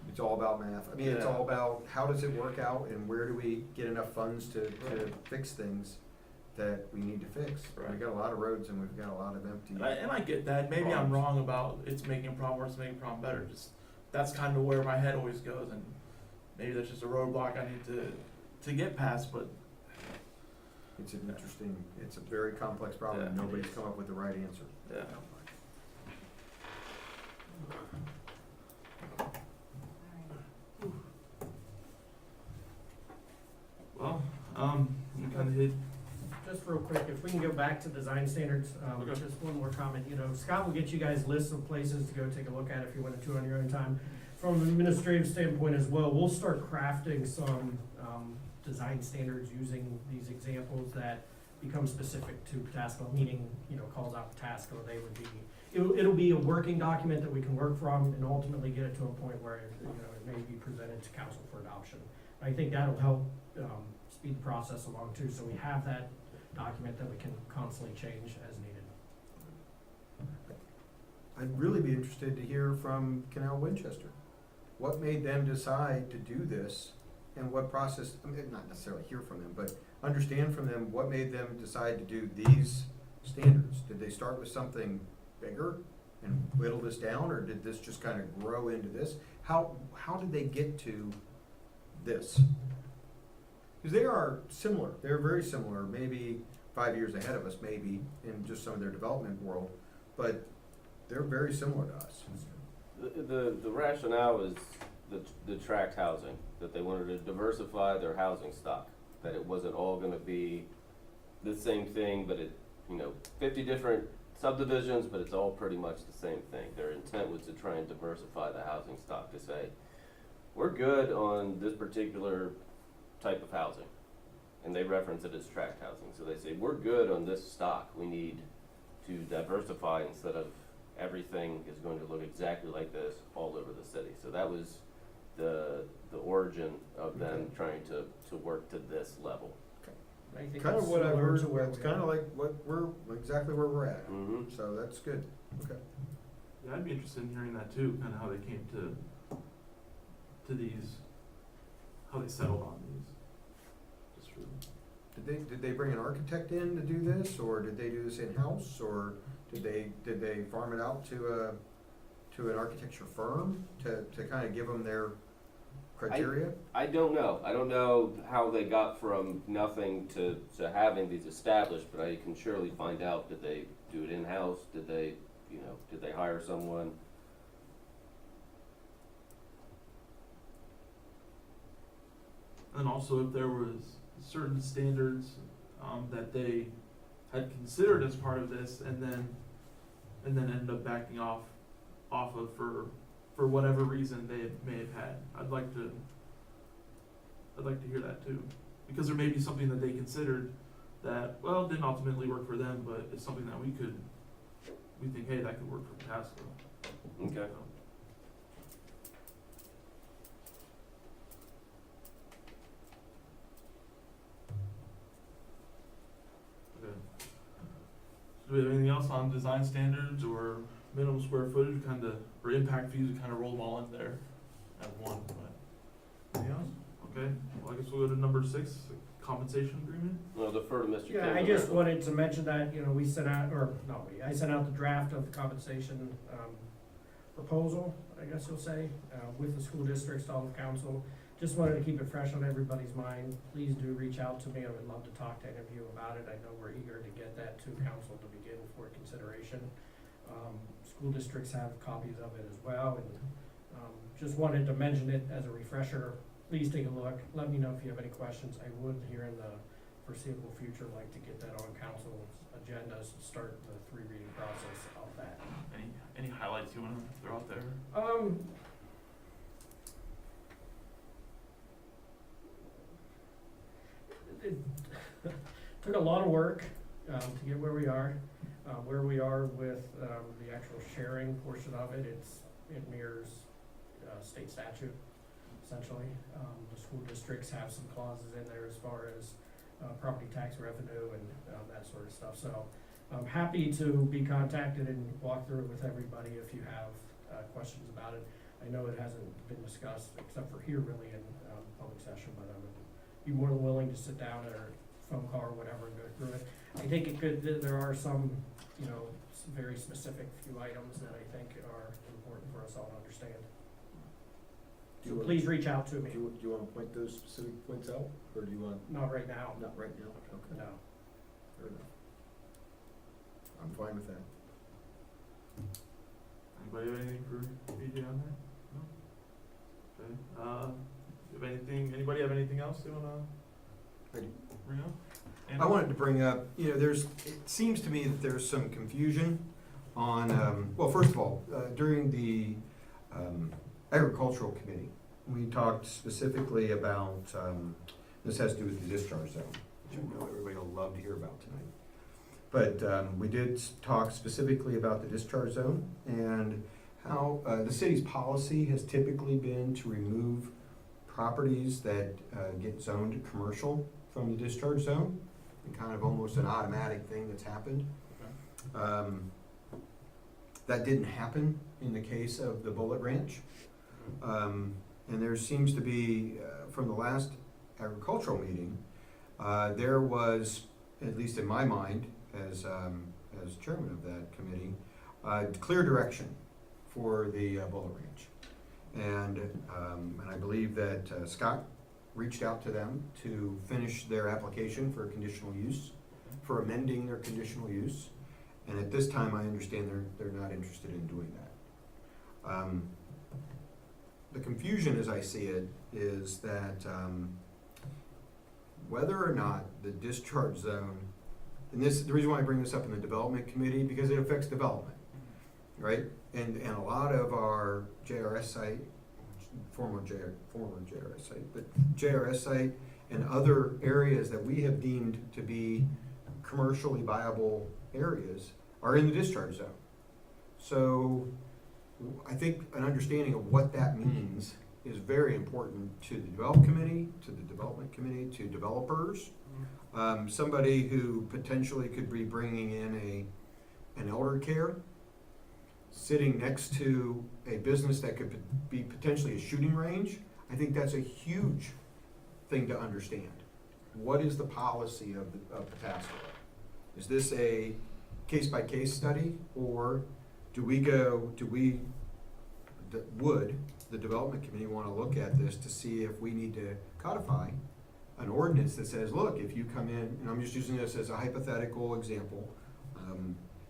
it's all about math. I mean, it's Yeah. all about how does it work out, and where do we get enough funds to fix things that we need to fix. Right. We've got a lot of roads, and we've got a lot of empty. And I get that, maybe I'm Problems. wrong about it's making a problem worse, making a problem better, just, that's kind of where my head always goes, and maybe that's just a roadblock I need to get past, but It's an interesting, it's a very complex problem, and Yeah, it nobody's is. come up with the right answer. yeah. Well, we kind of hit, Just real quick, if we can go back to design standards, Okay. just one more comment, you know, Scott will get you guys lists of places to go take a look at if you wanted to on your own time. From an administrative standpoint as well, we'll start crafting some, design standards using these examples that become specific to Pataskala, meaning, you know, calls out Pataskala, they would be, it'll be a working document that we can work from and ultimately get it to a point where, you know, it may be presented to council for adoption. I think that'll help, speed the process along too, so we have that document that we can constantly change as needed. I'd really be interested to hear from Canal Winchester. What made them decide to do this, and what process, I mean, not necessarily hear from them, but understand from them what made them decide to do these standards? Did they start with something bigger and whittle this down, or did this just kind of grow into this? How did they get to this? Because they are similar, they're very similar, maybe 5 years ahead of us, maybe, in just some of their development world, but they're very similar to us. The rationale is the tract housing, that they wanted to diversify their housing stock, that it wasn't all gonna be the same thing, but it, 50 different subdivisions, but it's all pretty much the same thing. Their intent was to try and diversify the housing stock, to say, we're good on this particular type of housing. And they reference it as tract housing, so they say, we're good on this stock, we need to diversify instead of everything is going to look exactly like this all over the city. So that was the origin of them trying to work to this level. I think Kind it's of what I've similar heard, to where it's we kind are. of like exactly where we're at, Mm-hmm. so that's good, okay. Yeah, I'd be interested in hearing that too, kind of how they came to these, how they settled on these. Just for, Did they bring an architect in to do this, or did they do this in-house, or did they farm it out to an architecture firm to kind of give them their criteria? I don't know. I don't know how they got from nothing to having these established, but I can surely find out. Did they do it in-house? Did they hire someone? and also if there was certain standards that they had considered as part of this, and then ended up backing off of for whatever reason they may have had. I'd like to hear that too, because there may be something that they considered that, well, didn't ultimately work for them, but it's something that we think, hey, that could work for Pasco. Okay. Okay. So do we have anything else on design standards or minimum square footage, or impact fees? We kind of roll them all in there as one, but anything else? Okay, well, I guess we'll go to number 6, compensation agreement. Well, defer to Mr. King. Yeah, I just wanted to mention that, we sent out, I sent out the draft of the compensation, proposal, I guess you'll say, with the school districts to all of council. Just wanted to keep it fresh on everybody's mind. Please do reach out to me. I would love to talk to any of you about it. I know we're eager to get that to council to begin for consideration. School districts have copies of it as well, and, just wanted to mention it as a refresher. Please take a look. Let me know if you have any questions. I would, here in the foreseeable future, like to get that on council's agendas to start the 3 reading process of that. Any highlights you want to throw out there? It took a lot of work to get where we are. Where we are with the actual sharing portion of it, it mirrors state statute, essentially. The school districts have some clauses in there as far as property tax revenue and that sort of stuff. So I'm happy to be contacted and walk through it with everybody if you have questions about it. I know it hasn't been discussed, except for here really in public session, but I would be more than willing to sit down or phone call or whatever and go through it. I think there are some, some very specific few items that I think are important for us all to understand. So please reach out to me. Do you want to point those specific points out, or do you want? Not right now. Not right now, okay. No. Fair enough. I'm fine with that. Anybody have anything for BJ on that? No? Okay, anybody have anything else they wanna I do. bring up? I wanted to bring up, it seems to me that there's some confusion on, well, first of all, during the agricultural committee, we talked specifically about, this has to do with the discharge zone, which I know everybody will love to hear about tonight. But we did talk specifically about the discharge zone and how the city's policy has typically been to remove properties that get zoned commercial from the discharge zone, and kind of almost an automatic thing that's happened. That didn't happen in the case of the Bullet Ranch. And there seems to be, from the last agricultural meeting, there was, at least in my mind, as chairman of that committee, clear direction for the Bullet Ranch. And I believe that Scott reached out to them to finish their application for conditional use, for amending their conditional use. And at this time, I understand they're not interested in doing that. The confusion, as I see it, is that whether or not the discharge zone, and this, the reason why I bring this up in the development committee, because it affects development, right? And a lot of our JRS site, former JRS site, but JRS site and other areas that we have deemed to be commercially viable areas are in the discharge zone. So I think an understanding of what that means is very important to the development committee, to developers. Somebody who potentially could be bringing in an elder care, sitting next to a business that could be potentially a shooting range. I think that's a huge thing to understand. What is the policy of Patasko? Is this a case-by-case study, or would the development committee want to look at this to see if we need to codify an ordinance that says, look, if you come in, and I'm just using this as a hypothetical example,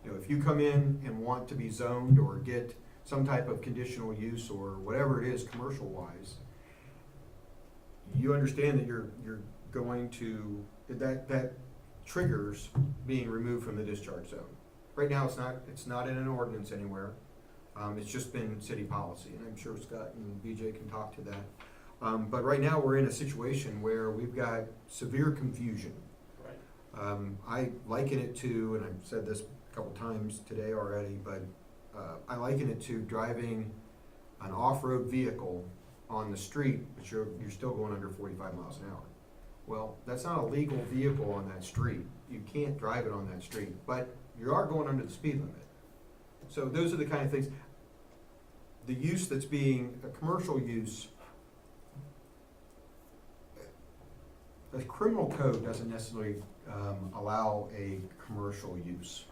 if you come in and want to be zoned or get some type of conditional use or whatever it is commercial-wise, you understand that you're going to, that triggers being removed from the discharge zone. Right now, it's not in an ordinance anywhere. It's just been city policy, and I'm sure Scott and BJ can talk to that. But right now, we're in a situation where we've got severe confusion. Right. I liken it to, and I've said this a couple times today already, but I liken it to driving an off-road vehicle on the street, but you're still going under 45 miles an hour. Well, that's not a legal vehicle on that street. You can't drive it on that street, but you are going under the speed limit. So those are the kind of things. The use that's being a commercial use, the criminal code doesn't necessarily allow a commercial use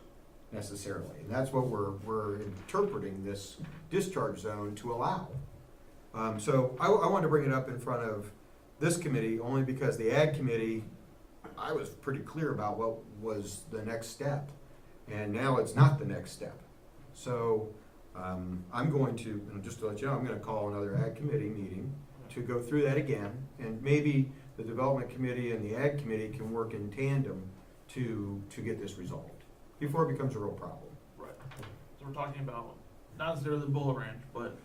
necessarily, and that's what we're interpreting this discharge zone to allow. So I wanted to bring it up in front of this committee only because the Ag Committee, I was pretty clear about what was the next step, and now it's not the next step. So I'm going to, and just to let you know, I'm going to call another Ag Committee meeting to go through that again, and maybe the Development Committee and the Ag Committee can work in tandem to get this resolved before it becomes a real problem. Right. So we're talking about not necessarily the Bullet Ranch, but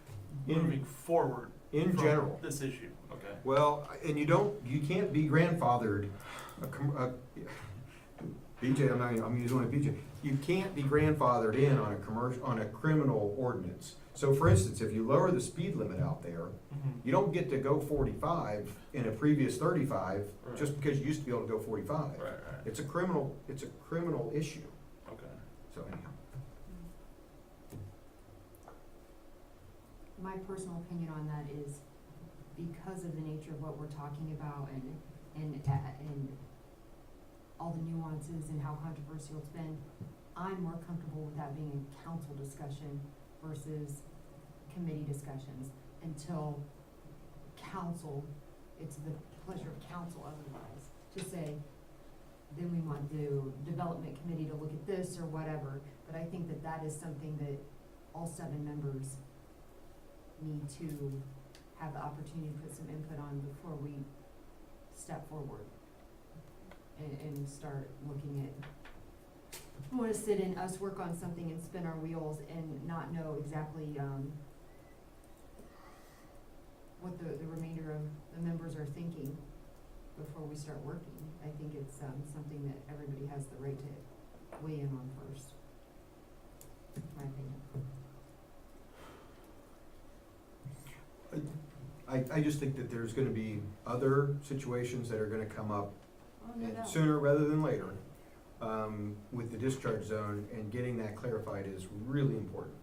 In- moving forward In from general. this issue. Okay. Well, and you can't be grandfathered, BJ, I'm using only BJ, you can't be grandfathered in on a criminal ordinance. So for instance, if you lower the speed limit out there, you don't get to go 45 in a previous 35 Right. just because you used to be able to go 45. Right. It's a criminal issue, Okay. so anyhow. My personal opinion on that is because of the nature of what we're talking about and all the nuances and how controversial it's been, I'm more comfortable with that being a council discussion versus committee discussions until council, it's the pleasure of council otherwise, to say, then we want the development committee to look at this or whatever. But I think that is something that all 7 members need to have the opportunity to put some input on before we step forward and start looking at. I wanna sit and us work on something and spin our wheels and not know exactly, what the remainder of the members are thinking before we start working. I think it's, something that everybody has the right to weigh in on first, my opinion. I just think that there's gonna be other situations that are gonna come up Oh, no doubt. sooner rather than later with the discharge zone, and getting that clarified is really important.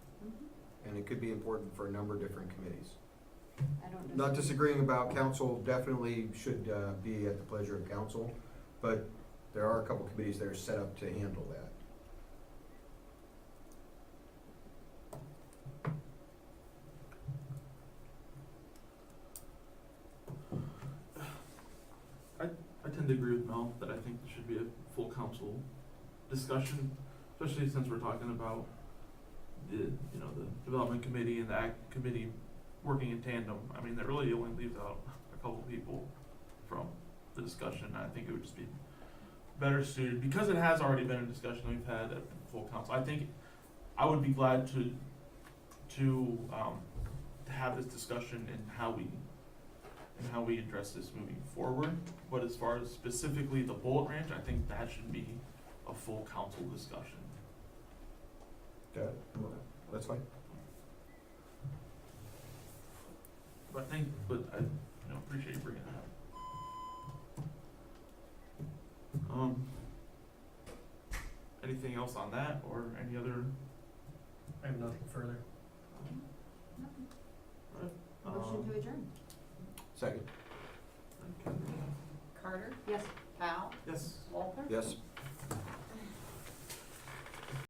and it could be important for a number of different committees. I don't Not disagree. disagreeing about council, definitely should be at the pleasure of council, but there are a couple committees that are set up to handle that. I tend to agree with Mel that I think there should be a full council discussion, especially since we're talking about the development committee and the act committee working in tandem. I mean, that really only leaves out a couple people from the discussion. I think it would just be better suited, because it has already been a discussion we've had at full council. I think I would be glad to have this discussion and how we address this moving forward. But as far as specifically the bullet ranch, I think that should be a full council discussion. Got it? That's fine. But I appreciate you bringing that up. Anything else on that, or any other? I have nothing further. Motion to adjourn. Second. Okay. Carter, Yes. Powell, Yes. Walter. Yes.